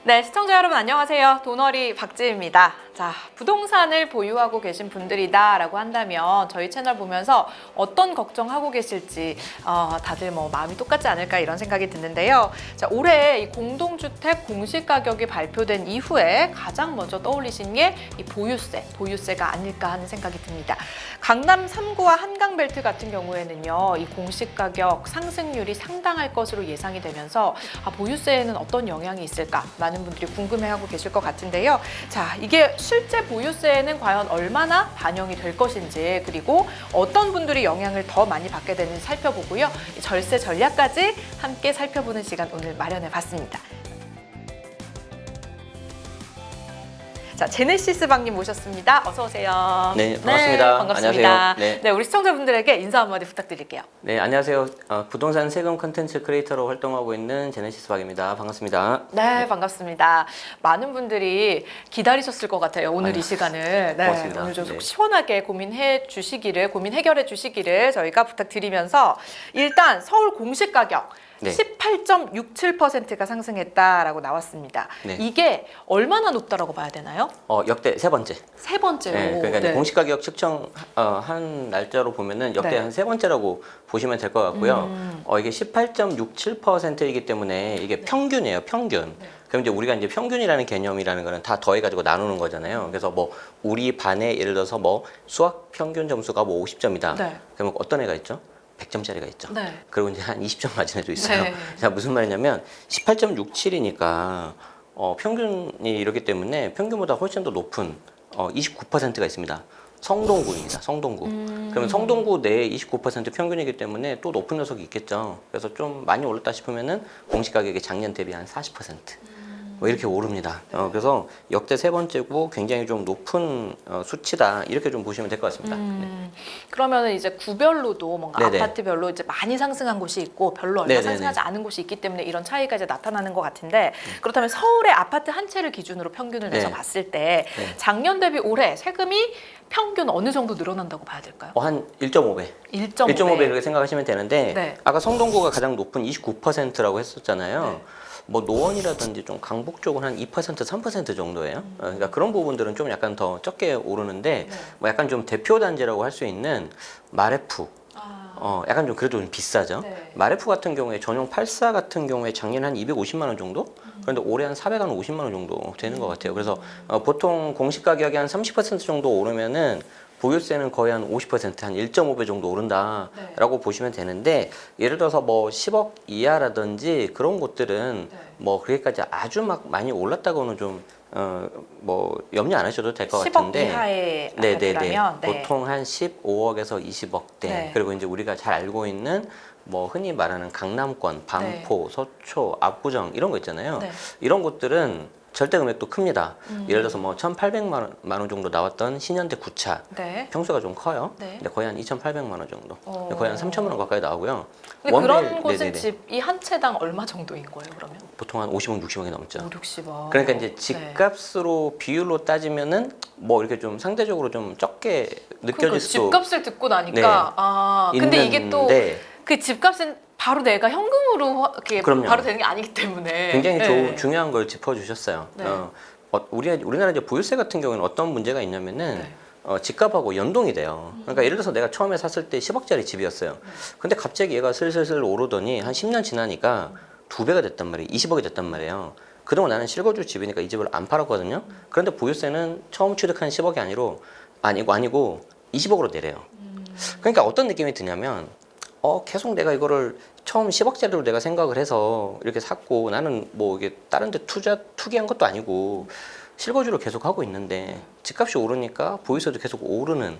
네, 시청자 여러분 안녕하세요. 돈어리 박지입니다. 자, 부동산을 보유하고 계신 분들이다라고 한다면 저희 채널 보면서 어떤 걱정하고 계실지 다들 뭐 마음이 똑같지 않을까 이런 생각이 드는데요. 자, 올해 이 공동주택 공시가격이 발표된 이후에 가장 먼저 떠올리신 게 이 보유세가 아닐까 하는 생각이 듭니다. 강남 3구와 한강벨트 같은 경우에는요, 이 공시가격 상승률이 상당할 것으로 예상이 되면서 보유세에는 어떤 영향이 있을까? 많은 분들이 궁금해하고 계실 것 같은데요. 자, 이게 실제 보유세에는 과연 얼마나 반영이 될 것인지, 그리고 어떤 분들이 영향을 더 많이 받게 되는지 살펴보고요. 절세 전략까지 함께 살펴보는 시간 오늘 마련해 봤습니다. 자, 제네시스 방님 모셨습니다. 어서 오세요. 네, 반갑습니다. 네, 반갑습니다. 안녕하세요. 네, 우리 시청자분들에게 인사 한마디 부탁드릴게요. 네, 안녕하세요. 부동산 세금 콘텐츠 크리에이터로 활동하고 있는 제네시스 박입니다. 반갑습니다. 네, 반갑습니다. 많은 분들이 기다리셨을 것 같아요. 오늘 이 시간을. 네, 고맙습니다. 오늘 좀 네. 시원하게 고민 해결해 주시기를 저희가 부탁드리면서 일단 서울 공시가격 네. 18.67%가 상승했다라고 나왔습니다. 네. 이게 얼마나 높다라고 봐야 되나요? 역대 세 번째. 세 번째로. 네, 그러니까 이제 공시가격 측정 한 날짜로 보면은 역대 네. 한 세 번째라고 보시면 될 것 같고요. 이게 18.67%이기 때문에 이게 평균이에요, 평균. 네. 그럼 이제 우리가 이제 평균이라는 개념이라는 거는 다 더해가지고 나누는 거잖아요. 그래서 뭐 우리 반에 예를 들어서 뭐 수학 평균 점수가 뭐 50점이다. 네. 그러면 어떤 애가 있죠? 100점짜리가 있죠. 네. 그리고 이제 한 20점 맞은 애도 있어요. 네. 자, 무슨 말이냐면 18.67이니까 평균이 이렇기 때문에 평균보다 훨씬 더 높은 29%가 있습니다. 성동구입니다. 성동구. 그러면 성동구 내에 29% 평균이기 때문에 또 높은 녀석이 있겠죠. 그래서 좀 많이 올랐다 싶으면은 공시가격이 작년 대비 한 40%. 뭐 이렇게 오릅니다. 그래서 역대 세 번째고 굉장히 좀 높은 수치다 이렇게 좀 보시면 될 것 같습니다. 네. 그러면은 이제 구별로도 뭔가 네네. 아파트별로 이제 많이 상승한 곳이 있고 별로 얼마 네네네. 상승하지 않은 곳이 있기 때문에 이런 차이가 이제 나타나는 것 같은데, 그렇다면 서울의 아파트 한 채를 기준으로 평균을 내서 네. 봤을 때 네. 작년 대비 올해 세금이 평균 어느 정도 늘어난다고 봐야 될까요? 한 1.5배. 1.5배. 1.5배 이렇게 생각하시면 되는데 네. 아까 성동구가 가장 높은 29%라고 했었잖아요. 네. 뭐 노원이라든지 좀 강북 쪽은 한 2%, 3% 정도예요. 그러니까 그런 부분들은 좀 약간 더 적게 오르는데 네. 뭐 약간 좀 대표 단지라고 할 수 있는 마레프. 약간 좀 그래도 좀 비싸죠. 네. 마레프 같은 경우에 전용 84 같은 경우에 작년 한 250만 원 정도? 그런데 올해 한 450만 원 정도 되는 것 같아요. 그래서 보통 공시 가격이 한 30% 정도 오르면은 보유세는 거의 한 50%, 한 1.5배 정도 오른다라고 보시면 되는데, 예를 들어서 뭐 10억 이하라든지 그런 곳들은 네. 뭐 그렇게까지 아주 막 많이 올랐다고는 좀 뭐 염려 안 하셔도 될 것 10억 같은데. 이하의 네네네. 아파트라면 네. 보통 한 15억에서 20억대. 네. 그리고 이제 우리가 잘 알고 있는 뭐 흔히 말하는 강남권, 반포, 서초, 압구정 이런 거 있잖아요. 네. 이런 곳들은 절대 금액도 큽니다. 예를 들어서 뭐 1,800만 원 정도 나왔던 신현대 구차. 네. 평수가 좀 커요. 네. 근데 거의 한 2,800만 원 정도. 거의 한 3,000만 원 가까이 나오고요. 근데 그런 원벨, 곳은 네네네. 집이 한 채당 얼마 정도인 거예요, 그러면? 보통 한 50억, 60억이 넘죠. 5, 60억. 그러니까 이제 집값으로 비율로 따지면은 뭐 이렇게 좀 상대적으로 좀 적게 느껴질 수도 집값을 듣고 나니까 근데 이게 또 있는데 그 집값은 바로 내가 현금으로 이렇게 그럼요. 바로 되는 게 아니기 때문에 굉장히 네. 중요한 걸 짚어주셨어요. 네. 우리나라 이제 보유세 같은 경우에는 어떤 문제가 있냐면은 네. 집값하고 연동이 돼요. 그러니까 예를 들어서 내가 처음에 샀을 때 10억짜리 집이었어요. 근데 갑자기 얘가 슬슬 오르더니 한 10년 지나니까 2배가 됐단 말이에요. 20억이 됐단 말이에요. 그동안 나는 실거주 집이니까 이 집을 안 팔았거든요. 그런데 보유세는 처음 취득한 10억이 아니고 20억으로 내려요. 그러니까 어떤 느낌이 드냐면 계속 내가 이거를 처음 10억짜리로 내가 생각을 해서 이렇게 샀고, 나는 뭐 이게 다른 데 투기한 것도 아니고 실거주를 계속 하고 있는데 집값이 오르니까 보유세도 계속 오르는,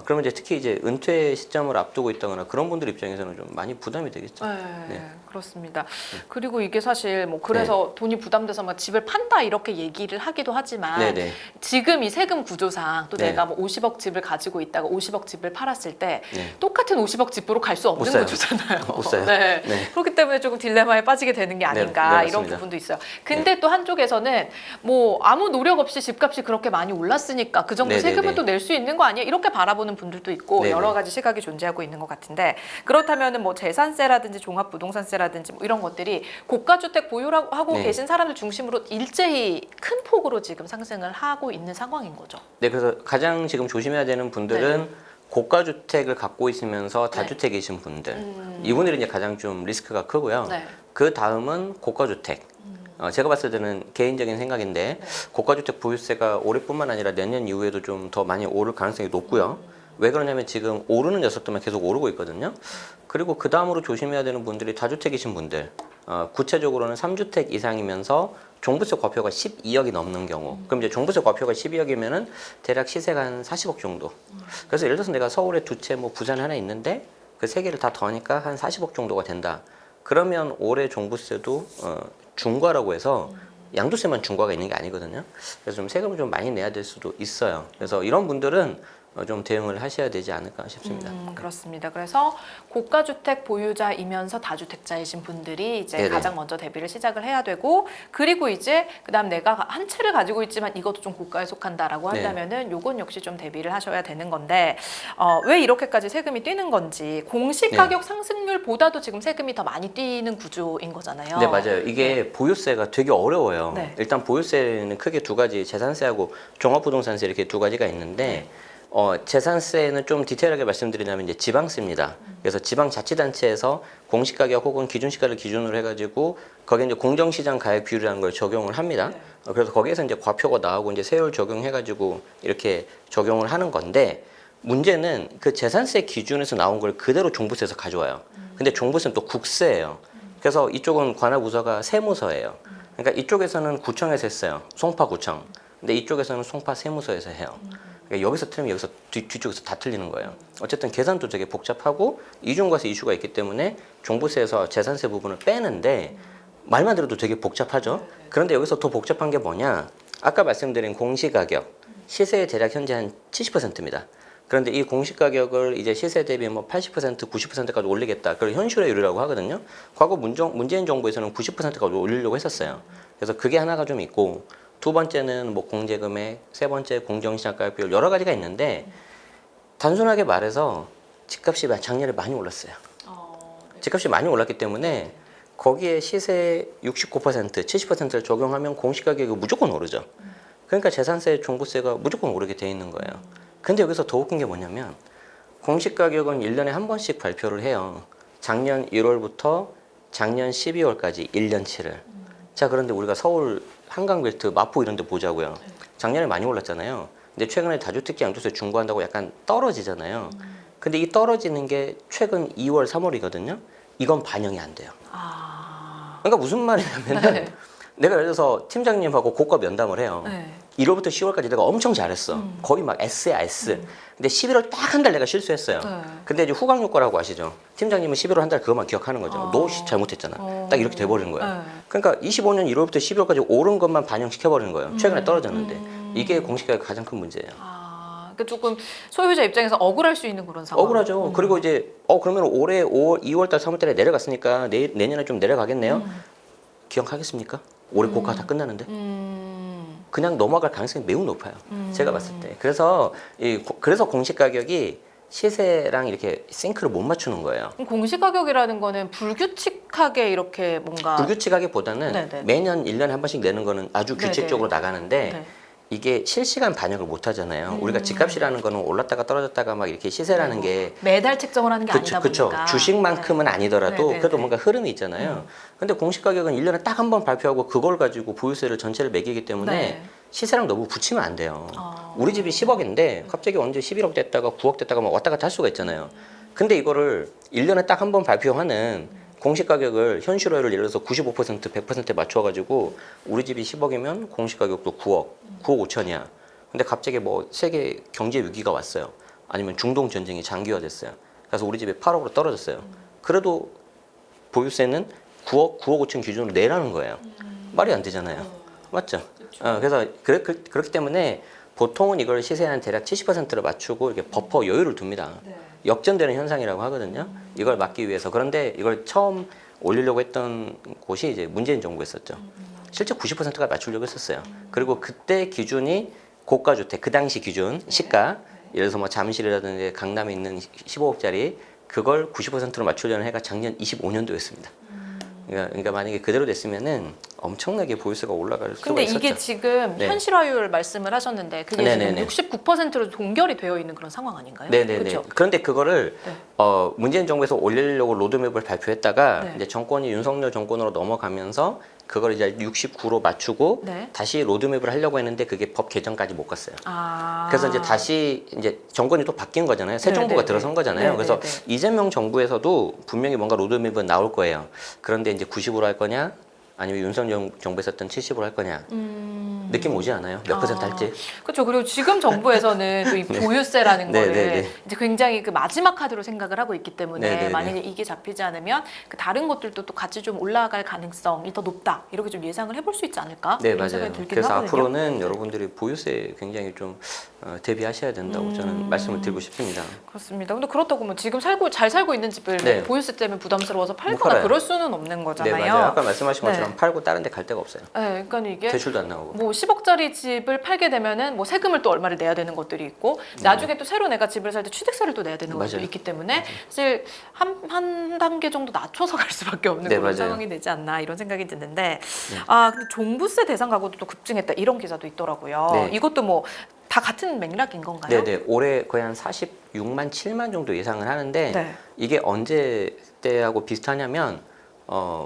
그러면 이제 특히 이제 은퇴 시점을 앞두고 있다거나 그런 분들 입장에서는 좀 많이 부담이 되겠죠. 네, 네. 그렇습니다. 그리고 이게 사실 뭐 그래서 돈이 부담돼서 막 집을 판다 이렇게 얘기를 하기도 하지만 네네. 지금 이 세금 구조상 또 네. 내가 뭐 50억 집을 가지고 있다가 50억 집을 팔았을 때 네. 똑같은 50억 집으로 갈 수 없는 못 사요. 구조잖아요. 못 사요. 네. 네. 그렇기 때문에 조금 딜레마에 빠지게 되는 게 아닌가 네, 이런 맞습니다. 부분도 있어요. 근데 또 한쪽에서는 뭐 아무 노력 없이 집값이 그렇게 많이 올랐으니까 그 정도 네네네. 세금은 또 낼 수 있는 거 아니야? 이렇게 바라보는 분들도 있고 네네. 여러 가지 시각이 존재하고 있는 것 같은데 그렇다면은 뭐 재산세라든지 종합부동산세라든지 뭐 이런 것들이 고가주택 보유하고 하고 네. 계신 사람들 중심으로 일제히 큰 폭으로 지금 상승을 하고 있는 상황인 거죠. 네, 그래서 가장 지금 조심해야 되는 분들은 고가 주택을 갖고 있으면서 다주택이신 분들, 이분들이 이제 가장 좀 리스크가 크고요. 네. 그 다음은 고가 주택. 제가 봤을 때는 개인적인 생각인데 고가 주택 보유세가 올해뿐만 아니라 내년 이후에도 좀 더 많이 오를 가능성이 높고요. 왜 그러냐면 지금 오르는 녀석들만 계속 오르고 있거든요. 그리고 그 다음으로 조심해야 되는 분들이 다주택이신 분들, 구체적으로는 3주택 이상이면서 종부세 과표가 12억이 넘는 경우. 그럼 이제 종부세 과표가 12억이면은 대략 시세가 한 40억 정도. 그래서 예를 들어서 내가 서울에 두 채, 뭐 부산 하나 있는데 그 세 개를 다 더하니까 한 40억 정도가 된다. 그러면 올해 종부세도 중과라고 해서 양도세만 중과가 있는 게 아니거든요. 그래서 좀 세금을 좀 많이 내야 될 수도 있어요. 그래서 이런 분들은 좀 대응을 하셔야 되지 않을까 싶습니다. 그렇습니다. 그래서 고가주택 보유자이면서 다주택자이신 분들이 이제 네네. 가장 먼저 대비를 시작을 해야 되고 그리고 이제 그다음 내가 한 채를 가지고 있지만 이것도 좀 고가에 속한다라고 네. 한다면은 요건 역시 좀 대비를 하셔야 되는 건데 왜 이렇게까지 세금이 뛰는 건지 공시가격 상승률보다도 지금 세금이 더 많이 뛰는 구조인 거잖아요. 네, 맞아요. 이게 보유세가 되게 어려워요. 네. 일단 보유세는 크게 두 가지, 재산세하고 종합부동산세 이렇게 두 가지가 있는데 재산세는 좀 디테일하게 말씀드리자면 이제 지방세입니다. 그래서 지방자치단체에서 공시가격 혹은 기준시가를 기준으로 해가지고 거기에 이제 공정시장 가액 비율이라는 걸 적용을 합니다. 그래서 거기에서 이제 과표가 나오고 이제 세율 적용해가지고 이렇게 적용을 하는 건데 문제는 그 재산세 기준에서 나온 걸 그대로 종부세에서 가져와요. 근데 종부세는 또 국세예요. 그래서 이쪽은 관할부서가 세무서예요. 그러니까 이쪽에서는 구청에서 했어요. 송파구청. 근데 이쪽에서는 송파세무서에서 해요. 그러니까 여기서 틀리면 여기서 뒤쪽에서 다 틀리는 거예요. 어쨌든 계산도 되게 복잡하고 이중과세 이슈가 있기 때문에 종부세에서 재산세 부분을 빼는데 말만 들어도 되게 복잡하죠. 그런데 여기서 더 복잡한 게 뭐냐? 아까 말씀드린 공시가격, 시세의 대략 현재 한 70%입니다. 그런데 이 공시가격을 이제 시세 대비 뭐 80%, 90%까지 올리겠다. 그걸 현실화율이라고 하거든요. 과거 문재인 정부에서는 90%까지 올리려고 했었어요. 그래서 그게 하나가 좀 있고 두 번째는 뭐 공제금액, 세 번째 공정시장 가격 비율 여러 가지가 있는데 단순하게 말해서 집값이 작년에 많이 올랐어요. 집값이 많이 올랐기 때문에 거기에 시세 69%, 70%를 적용하면 공시가격이 무조건 오르죠. 그러니까 재산세, 종부세가 무조건 오르게 돼 있는 거예요. 근데 여기서 더 웃긴 게 뭐냐면 공시가격은 1년에 한 번씩 발표를 해요. 작년 1월부터 작년 12월까지 1년치를. 자, 그런데 우리가 서울 한강벨트, 마포 이런 데 보자고요. 작년에 많이 올랐잖아요. 근데 최근에 다주택자 양도세 중과한다고 약간 떨어지잖아요. 근데 이 떨어지는 게 최근 2월, 3월이거든요. 이건 반영이 안 돼요. 그러니까 무슨 말이냐면은 네. 내가 예를 들어서 팀장님하고 고가 면담을 해요. 네. 1월부터 10월까지 내가 엄청 잘했어. 거의 막 S야 S. 근데 11월 딱 한 달 내가 실수했어요. 네. 근데 이제 후광 효과라고 아시죠? 팀장님은 11월 한 달 그것만 기억하는 거죠. 너 잘못했잖아. 딱 이렇게 돼버리는 거예요. 네. 그러니까 25년 1월부터 12월까지 오른 것만 반영시켜버리는 거예요. 최근에 떨어졌는데. 이게 공시가격 가장 큰 문제예요. 그러니까 조금 소유자 입장에서 억울할 수 있는 그런 상황. 억울하죠. 그리고 이제 그러면 올해 5월, 2월달, 3월달에 내려갔으니까 내년에 좀 내려가겠네요. 기억하겠습니까? 올해 고가 다 끝나는데. 그냥 넘어갈 가능성이 매우 높아요. 제가 봤을 때. 그래서 그래서 공시가격이 시세랑 이렇게 싱크를 못 맞추는 거예요. 그럼 공시가격이라는 거는 불규칙하게 이렇게 뭔가 불규칙하기보다는 네네. 매년 1년에 한 번씩 내는 거는 아주 네네. 규칙적으로 나가는데 네. 이게 실시간 반영을 못 하잖아요. 우리가 집값이라는 거는 올랐다가 떨어졌다가 막 이렇게 시세라는 게 매달 책정을 하는 게 아니다 그쵸. 보니까 주식만큼은 아니더라도 네네네. 그래도 뭔가 흐름이 있잖아요. 근데 공시가격은 1년에 딱 한 번 발표하고 그걸 가지고 보유세를 전체를 매기기 때문에 네. 시세랑 너무 붙이면 안 돼요. 우리 집이 10억인데 갑자기 언제 11억 됐다가 9억 됐다가 막 왔다 갔다 할 수가 있잖아요. 근데 이거를 1년에 딱 한 번 발표하는 공시가격을 현실화율을 예를 들어서 95%, 100%에 맞춰가지고 우리 집이 10억이면 공시가격도 9억, 9억 5천이야. 근데 갑자기 뭐 세계 경제 위기가 왔어요. 아니면 중동 전쟁이 장기화됐어요. 그래서 우리 집이 8억으로 떨어졌어요. 그래도 보유세는 9억 5천 기준으로 내라는 거예요. 말이 안 되잖아요. 맞죠? 그래서 그렇기 때문에 보통은 이걸 시세에 한 대략 70%를 맞추고 이렇게 버퍼 여유를 둡니다. 역전되는 현상이라고 하거든요. 이걸 막기 위해서. 그런데 이걸 처음 올리려고 했던 곳이 이제 문재인 정부였었죠. 실제 90%가 맞추려고 했었어요. 그리고 그때 기준이 고가주택, 그 당시 기준, 시가 예를 들어서 뭐 잠실이라든지 강남에 있는 15억짜리 그걸 90%로 맞추려는 해가 작년 25년도였습니다. 그러니까 만약에 그대로 됐으면은 엄청나게 보유세가 올라갈 수가 근데 있었죠. 이게 지금 네. 현실화율 말씀을 하셨는데 그게 네네네. 지금 69%로 동결이 되어 있는 그런 상황 아닌가요? 네네네. 그렇죠? 그런데 그거를 네. 문재인 정부에서 올리려고 로드맵을 발표했다가 네. 이제 정권이 윤석열 정권으로 넘어가면서 그걸 이제 69로 맞추고 네. 다시 로드맵을 하려고 했는데 그게 법 개정까지 못 갔어요. 아. 그래서 이제 다시 이제 정권이 또 바뀐 거잖아요. 새 네, 정부가 네, 들어선 네. 거잖아요. 네, 그래서 네, 네. 이재명 정부에서도 분명히 뭔가 로드맵은 나올 거예요. 그런데 이제 90으로 할 거냐, 아니면 윤석열 정부에서 했던 70으로 할 거냐. 느낌 오지 않아요? 몇 퍼센트 할지? 그렇죠. 그리고 지금 정부에서는 또 이 보유세라는 네, 거를 네, 네. 이제 굉장히 그 마지막 카드로 생각을 하고 있기 때문에 네, 네, 네. 만약에 이게 잡히지 않으면 그 다른 것들도 또 같이 좀 올라갈 가능성이 더 높다. 이렇게 좀 예상을 해볼 수 있지 않을까? 네, 이런 맞아요. 생각이 들긴 그래서 하거든요. 앞으로는 여러분들이 보유세 굉장히 좀 대비하셔야 된다고 저는 말씀을 드리고 싶습니다. 그렇습니다. 근데 그렇다고 뭐 지금 잘 살고 있는 집을 네. 보유세 때문에 부담스러워서 팔거나 팔아요. 그럴 수는 없는 네, 거잖아요. 맞아요. 아까 말씀하신 것처럼 네. 팔고 다른 데 갈 데가 없어요. 네, 그러니까 이게 대출도 안 나오고. 뭐 10억짜리 집을 팔게 되면은 뭐 세금을 또 얼마를 내야 되는 것들이 있고 나중에 또 새로 내가 집을 살 때 취득세를 또 내야 되는 것도 맞아요. 있기 때문에 사실 한 단계 정도 낮춰서 갈 수밖에 없는 네, 그런 맞아요. 상황이 되지 않나 이런 생각이 드는데 아 근데 종부세 대상 가구도 또 급증했다 이런 기사도 있더라고요. 네. 이것도 뭐 다 같은 맥락인 건가요? 네네. 올해 거의 한 46만 7만 정도 예상을 하는데 네. 이게 언제 때하고 비슷하냐면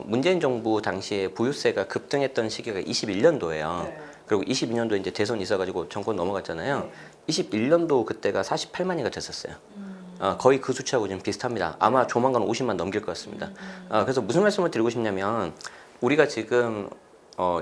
문재인 정부 당시에 보유세가 급등했던 시기가 21년도예요. 네. 그리고 22년도 이제 대선이 있어가지고 정권 넘어갔잖아요. 21년도 그때가 48만이가 됐었어요. 거의 그 수치하고 지금 비슷합니다. 아마 조만간 50만 넘길 것 같습니다. 그래서 무슨 말씀을 드리고 싶냐면 우리가 지금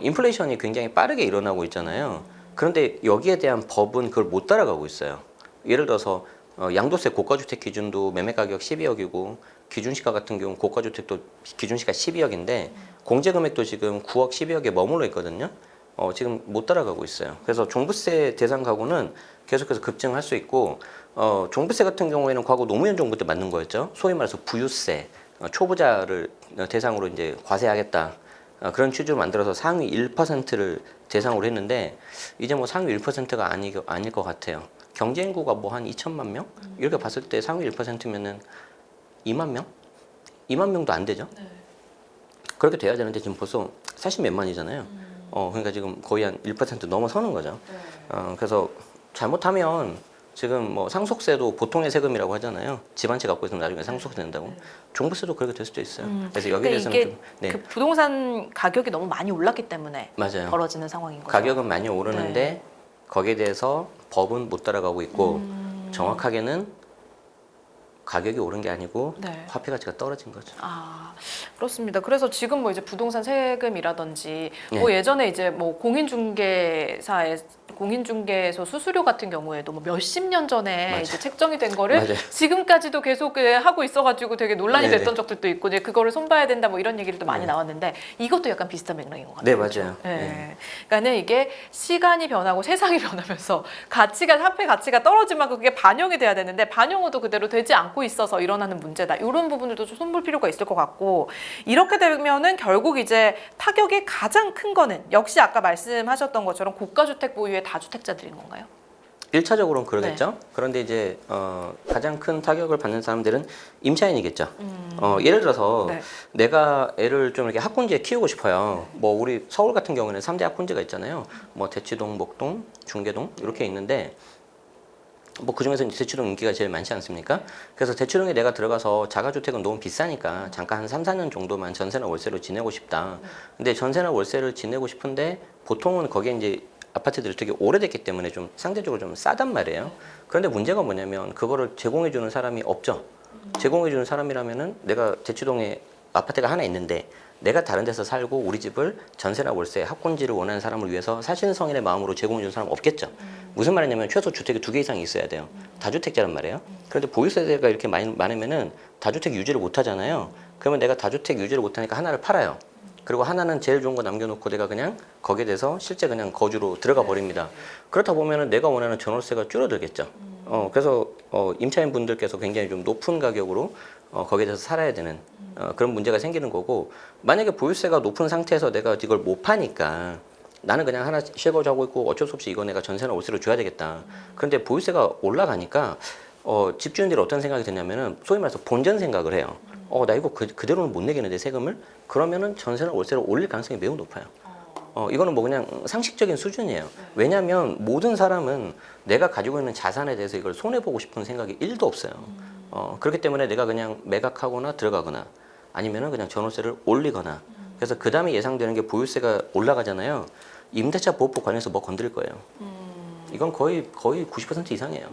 인플레이션이 굉장히 빠르게 일어나고 있잖아요. 그런데 여기에 대한 법은 그걸 못 따라가고 있어요. 예를 들어서 양도세 고가주택 기준도 매매 가격 12억이고 기준시가 같은 경우 고가주택도 기준시가 12억인데 공제금액도 지금 9억 12억에 머물러 있거든요. 지금 못 따라가고 있어요. 그래서 종부세 대상 가구는 계속해서 급증할 수 있고 종부세 같은 경우에는 과거 노무현 정부 때 맞는 거였죠. 소위 말해서 부유세, 초부자를 대상으로 이제 과세하겠다. 그런 취지로 만들어서 상위 1%를 대상으로 했는데 이제 뭐 상위 1%가 아닐 것 같아요. 경제 인구가 뭐 한 2천만 명? 이렇게 봤을 때 상위 1%면은 2만 명? 2만 명도 안 되죠. 네. 그렇게 돼야 되는데 지금 벌써 40 몇만이잖아요. 그러니까 지금 거의 한 1% 넘어서는 거죠. 그래서 잘못하면 지금 뭐 상속세도 보통의 세금이라고 하잖아요. 집 한 채 갖고 있으면 나중에 상속세 낸다고. 종부세도 그렇게 될 수도 있어요. 그래서 여기에 그러니까 대해서는 이게 좀 네. 그 부동산 가격이 너무 많이 올랐기 때문에 맞아요. 벌어지는 상황인 거죠. 가격은 많이 오르는데 네. 거기에 대해서 법은 못 따라가고 있고 정확하게는 가격이 오른 게 아니고 네. 화폐 가치가 떨어진 거죠. 아 그렇습니다. 그래서 지금 뭐 이제 부동산 세금이라든지 네. 뭐 예전에 이제 뭐 공인중개소 수수료 같은 경우에도 뭐 몇십 년 전에 맞아요. 이제 책정이 된 거를 맞아요. 지금까지도 계속 하고 있어가지고 되게 논란이 네네. 됐던 적들도 있고 이제 그거를 손봐야 된다 뭐 이런 얘기를 또 많이 나왔는데 이것도 약간 비슷한 맥락인 것 같아요. 네, 그렇죠? 맞아요. 네. 네. 그러니까는 이게 시간이 변하고 세상이 변하면서 화폐 가치가 떨어지면 그게 반영이 돼야 되는데 반영도 그대로 되지 않고 있어서 일어나는 문제다. 이런 부분들도 좀 손볼 필요가 있을 것 같고 이렇게 되면은 결국 이제 타격이 가장 큰 거는 역시 아까 말씀하셨던 것처럼 고가주택 보유의 다주택자들인 건가요? 1차적으로는 그러겠죠. 그런데 이제 가장 큰 타격을 받는 사람들은 임차인이겠죠. 예를 들어서 네. 내가 애를 좀 이렇게 학군지에 키우고 싶어요. 뭐 우리 서울 같은 경우는 3대 학군지가 있잖아요. 뭐 대치동, 목동, 중계동 이렇게 있는데 뭐 그중에서 이제 대치동 인기가 제일 많지 않습니까? 그래서 대치동에 내가 들어가서 자가주택은 너무 비싸니까 잠깐 한 3, 4년 정도만 전세나 월세로 지내고 싶다. 근데 전세나 월세를 지내고 싶은데 보통은 거기에 이제 아파트들이 되게 오래됐기 때문에 좀 상대적으로 좀 싸단 말이에요. 그런데 문제가 뭐냐면 그거를 제공해주는 사람이 없죠. 제공해주는 사람이라면은 내가 대치동에 아파트가 하나 있는데 내가 다른 데서 살고 우리 집을 전세나 월세, 합군지를 원하는 사람을 위해서 사신성인의 마음으로 제공해주는 사람 없겠죠. 무슨 말이냐면 최소 주택이 2개 이상이 있어야 돼요. 다주택자란 말이에요. 그런데 보유세가 이렇게 많으면은 다주택 유지를 못 하잖아요. 그러면 내가 다주택 유지를 못 하니까 하나를 팔아요. 그리고 하나는 제일 좋은 거 남겨놓고 내가 그냥 거기에 대해서 실제 그냥 거주로 들어가 버립니다. 그렇다 보면은 내가 원하는 전월세가 줄어들겠죠. 그래서 임차인 분들께서 굉장히 좀 높은 가격으로 거기에 대해서 살아야 되는 그런 문제가 생기는 거고 만약에 보유세가 높은 상태에서 내가 이걸 못 파니까 나는 그냥 하나 실거주하고 있고 어쩔 수 없이 이거 내가 전세나 월세로 줘야 되겠다. 그런데 보유세가 올라가니까 집주인들이 어떤 생각이 드냐면은 소위 말해서 본전 생각을 해요. 나 이거 그대로는 못 내겠는데 세금을? 그러면은 전세나 월세를 올릴 가능성이 매우 높아요. 이거는 뭐 그냥 상식적인 수준이에요. 왜냐하면 모든 사람은 내가 가지고 있는 자산에 대해서 이걸 손해보고 싶은 생각이 1도 없어요. 그렇기 때문에 내가 그냥 매각하거나 들어가거나 아니면은 그냥 전월세를 올리거나 그래서 그 다음에 예상되는 게 보유세가 올라가잖아요. 임대차 보호법 관련해서 뭐 건드릴 거예요. 이건 거의 90% 이상이에요.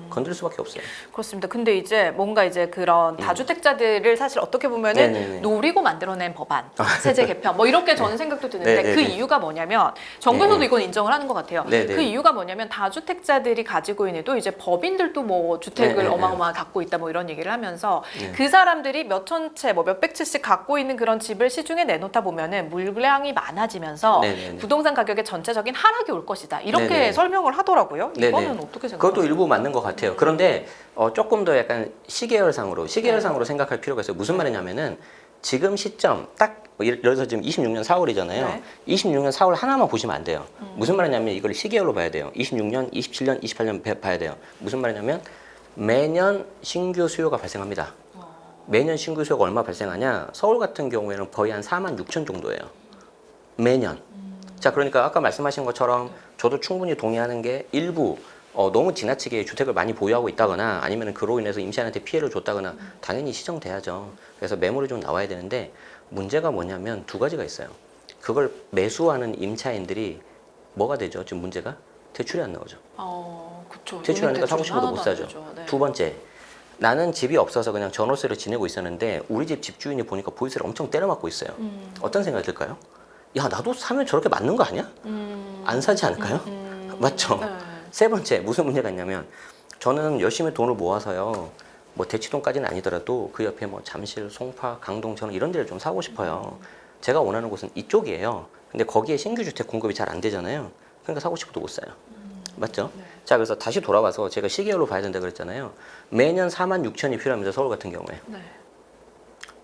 건드릴 수밖에 없어요. 그렇습니다. 근데 이제 뭔가 이제 그런 다주택자들을 사실 어떻게 보면은 네네네. 노리고 만들어낸 법안, 세제 개편 뭐 이렇게 저는 생각도 드는데 네네네. 그 이유가 뭐냐면 정부에서도 네네. 이건 인정을 하는 것 같아요. 네네. 그 이유가 뭐냐면 다주택자들이 가지고 있는 또 이제 법인들도 뭐 주택을 네네네. 어마어마하게 갖고 있다 뭐 이런 얘기를 하면서 네. 그 사람들이 몇천 채, 뭐 몇백 채씩 갖고 있는 그런 집을 시중에 내놓다 보면은 물량이 많아지면서 네네네. 부동산 가격의 전체적인 하락이 올 것이다. 이렇게 네네. 설명을 하더라고요. 네네. 이거는 어떻게 생각하세요? 그것도 일부 맞는 것 같아요. 그런데 조금 더 약간 시계열상으로 생각할 필요가 있어요. 무슨 말이냐면은 지금 시점 딱 예를 들어서 지금 26년 4월이잖아요. 네. 26년 4월 하나만 보시면 안 돼요. 무슨 말이냐면 이걸 시계열로 봐야 돼요. 26년, 27년, 28년 봐야 돼요. 무슨 말이냐면 매년 신규 수요가 발생합니다. 매년 신규 수요가 얼마 발생하냐? 서울 같은 경우에는 거의 한 4만 6천 정도예요. 매년. 자, 그러니까 아까 말씀하신 것처럼 저도 충분히 동의하는 게 일부 너무 지나치게 주택을 많이 보유하고 있다거나 아니면 그로 인해서 임차인한테 피해를 줬다거나 당연히 시정돼야죠. 그래서 매물이 좀 나와야 되는데 문제가 뭐냐면 두 가지가 있어요. 그걸 매수하는 임차인들이 뭐가 되죠? 지금 문제가? 대출이 안 나오죠. 그쵸. 대출이 안 나니까 사고 싶어도 못 사죠. 네. 두 번째, 나는 집이 없어서 그냥 전월세를 지내고 있었는데 우리 집 집주인이 보니까 보유세를 엄청 때려맞고 있어요. 어떤 생각이 들까요? 야, 나도 사면 저렇게 맞는 거 아니야? 안 사지 않을까요? 맞죠? 네. 세 번째, 무슨 문제가 있냐면 저는 열심히 돈을 모아서요. 뭐 대치동까지는 아니더라도 그 옆에 뭐 잠실, 송파, 강동 저는 이런 데를 좀 사고 싶어요. 제가 원하는 곳은 이쪽이에요. 근데 거기에 신규 주택 공급이 잘 안 되잖아요. 그러니까 사고 싶어도 못 사요. 맞죠? 네. 자, 그래서 다시 돌아와서 제가 시계열로 봐야 된다 그랬잖아요. 매년 4만 6천이 필요합니다. 서울 같은 경우에. 네.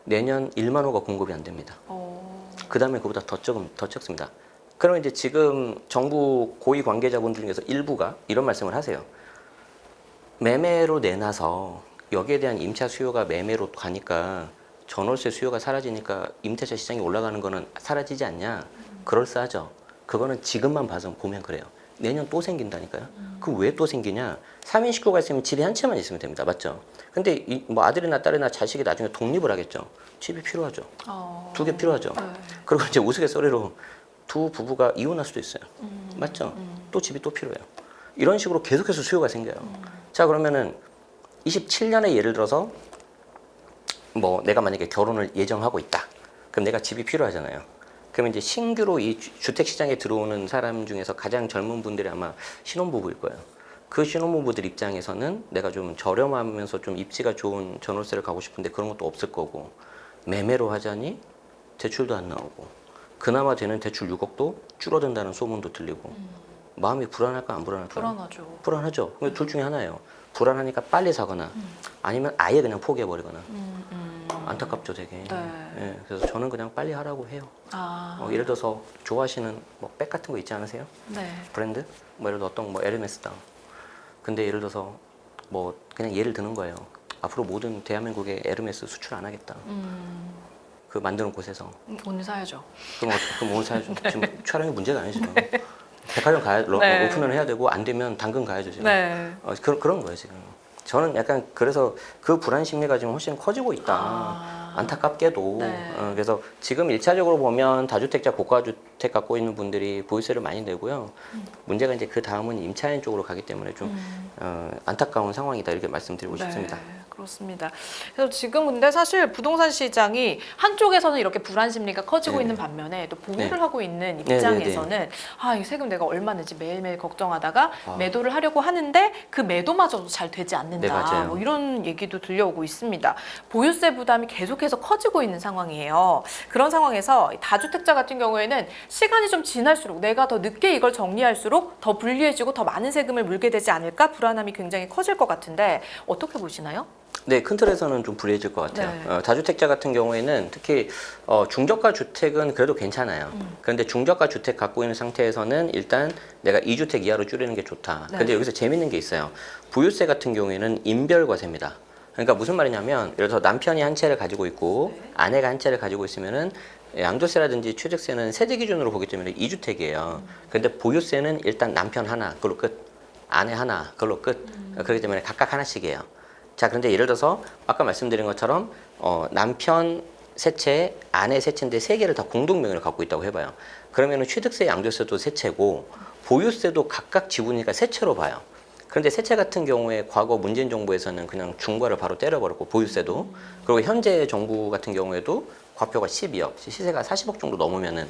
내년 1만 호가 공급이 안 됩니다. 어, 그 다음에 그보다 더 적습니다. 그러면 이제 지금 정부 고위 관계자분 중에서 일부가 이런 말씀을 하세요. 매매로 내놔서 여기에 대한 임차 수요가 매매로 가니까 전월세 수요가 사라지니까 임대차 시장이 올라가는 거는 사라지지 않냐? 그럴싸하죠. 그거는 지금만 봐서 보면 그래요. 내년 또 생긴다니까요. 그럼 왜 또 생기냐? 3인 식구가 있으면 집이 한 채만 있으면 됩니다. 맞죠? 근데 뭐 아들이나 딸이나 자식이 나중에 독립을 하겠죠. 집이 필요하죠. 두 개 필요하죠. 네. 그리고 이제 우스갯소리로 두 부부가 이혼할 수도 있어요. 맞죠? 또 집이 또 필요해요. 이런 식으로 계속해서 수요가 생겨요. 자, 그러면은 27년에 예를 들어서 뭐 내가 만약에 결혼을 예정하고 있다. 그럼 내가 집이 필요하잖아요. 그러면 이제 신규로 이 주택 시장에 들어오는 사람 중에서 가장 젊은 분들이 아마 신혼부부일 거예요. 그 신혼부부들 입장에서는 내가 좀 저렴하면서 좀 입지가 좋은 전월세를 가고 싶은데 그런 것도 없을 거고 매매로 하자니 대출도 안 나오고 그나마 되는 대출 6억도 줄어든다는 소문도 들리고 마음이 불안할까 안 불안할까? 불안하죠. 불안하죠. 근데 둘 중에 하나예요. 불안하니까 빨리 사거나 아니면 아예 그냥 포기해버리거나 안타깝죠 되게. 네. 예, 그래서 저는 그냥 빨리 하라고 해요. 예를 들어서 좋아하시는 뭐 백 같은 거 있지 않으세요? 네. 브랜드? 뭐 예를 들어 어떤 뭐 에르메스다. 근데 예를 들어서 뭐 그냥 예를 드는 거예요. 앞으로 모든 대한민국에 에르메스 수출 안 하겠다. 그 만드는 곳에서. 오늘 사야죠. 그럼 오늘 사야죠. 지금 촬영이 문제가 아니죠. 백화점 네. 오픈을 해야 되고 안 되면 당근 가야죠 지금. 네. 그런 거예요 지금. 저는 약간 그래서 그 불안 심리가 지금 훨씬 커지고 있다. 안타깝게도. 네. 그래서 지금 1차적으로 보면 다주택자 고가주택 갖고 있는 분들이 보유세를 많이 내고요. 문제가 이제 그 다음은 임차인 쪽으로 가기 때문에 좀 안타까운 상황이다 이렇게 말씀드리고 싶습니다. 그렇습니다. 그래서 지금 근데 사실 부동산 시장이 한쪽에서는 이렇게 불안 심리가 커지고 네네. 있는 반면에 또 보유를 네. 하고 있는 네네네. 입장에서는 이 세금 내가 얼마 내지 매일매일 걱정하다가 아. 매도를 하려고 하는데 그 매도마저도 잘 되지 않는다. 네, 맞아요. 뭐 이런 얘기도 들려오고 있습니다. 보유세 부담이 계속해서 커지고 있는 상황이에요. 그런 상황에서 다주택자 같은 경우에는 시간이 좀 지날수록 내가 더 늦게 이걸 정리할수록 더 불리해지고 더 많은 세금을 물게 되지 않을까 불안함이 굉장히 커질 것 같은데 어떻게 보시나요? 네, 큰 틀에서는 좀 불리해질 것 같아요. 네. 다주택자 같은 경우에는 특히 중저가 주택은 그래도 괜찮아요. 그런데 중저가 주택 갖고 있는 상태에서는 일단 내가 2주택 이하로 줄이는 게 좋다. 네. 근데 여기서 재밌는 게 있어요. 부유세 같은 경우에는 인별과세입니다. 그러니까 무슨 말이냐면 예를 들어서 남편이 한 채를 가지고 있고 아내가 한 채를 가지고 있으면은 양도세라든지 취득세는 세대 기준으로 보기 때문에 2주택이에요. 근데 보유세는 일단 남편 하나, 그걸로 끝. 아내 하나, 그걸로 끝. 그렇기 때문에 각각 하나씩이에요. 자, 그런데 예를 들어서 아까 말씀드린 것처럼 남편 세 채, 아내 세 채인데 세 개를 다 공동 명의를 갖고 있다고 해봐요. 그러면은 취득세, 양도세도 세 채고 보유세도 각각 지분이니까 세 채로 봐요. 그런데 세 채 같은 경우에 과거 문재인 정부에서는 그냥 중과를 바로 때려버렸고 보유세도 그리고 현재 정부 같은 경우에도 과표가 12억, 시세가 40억 정도 넘으면은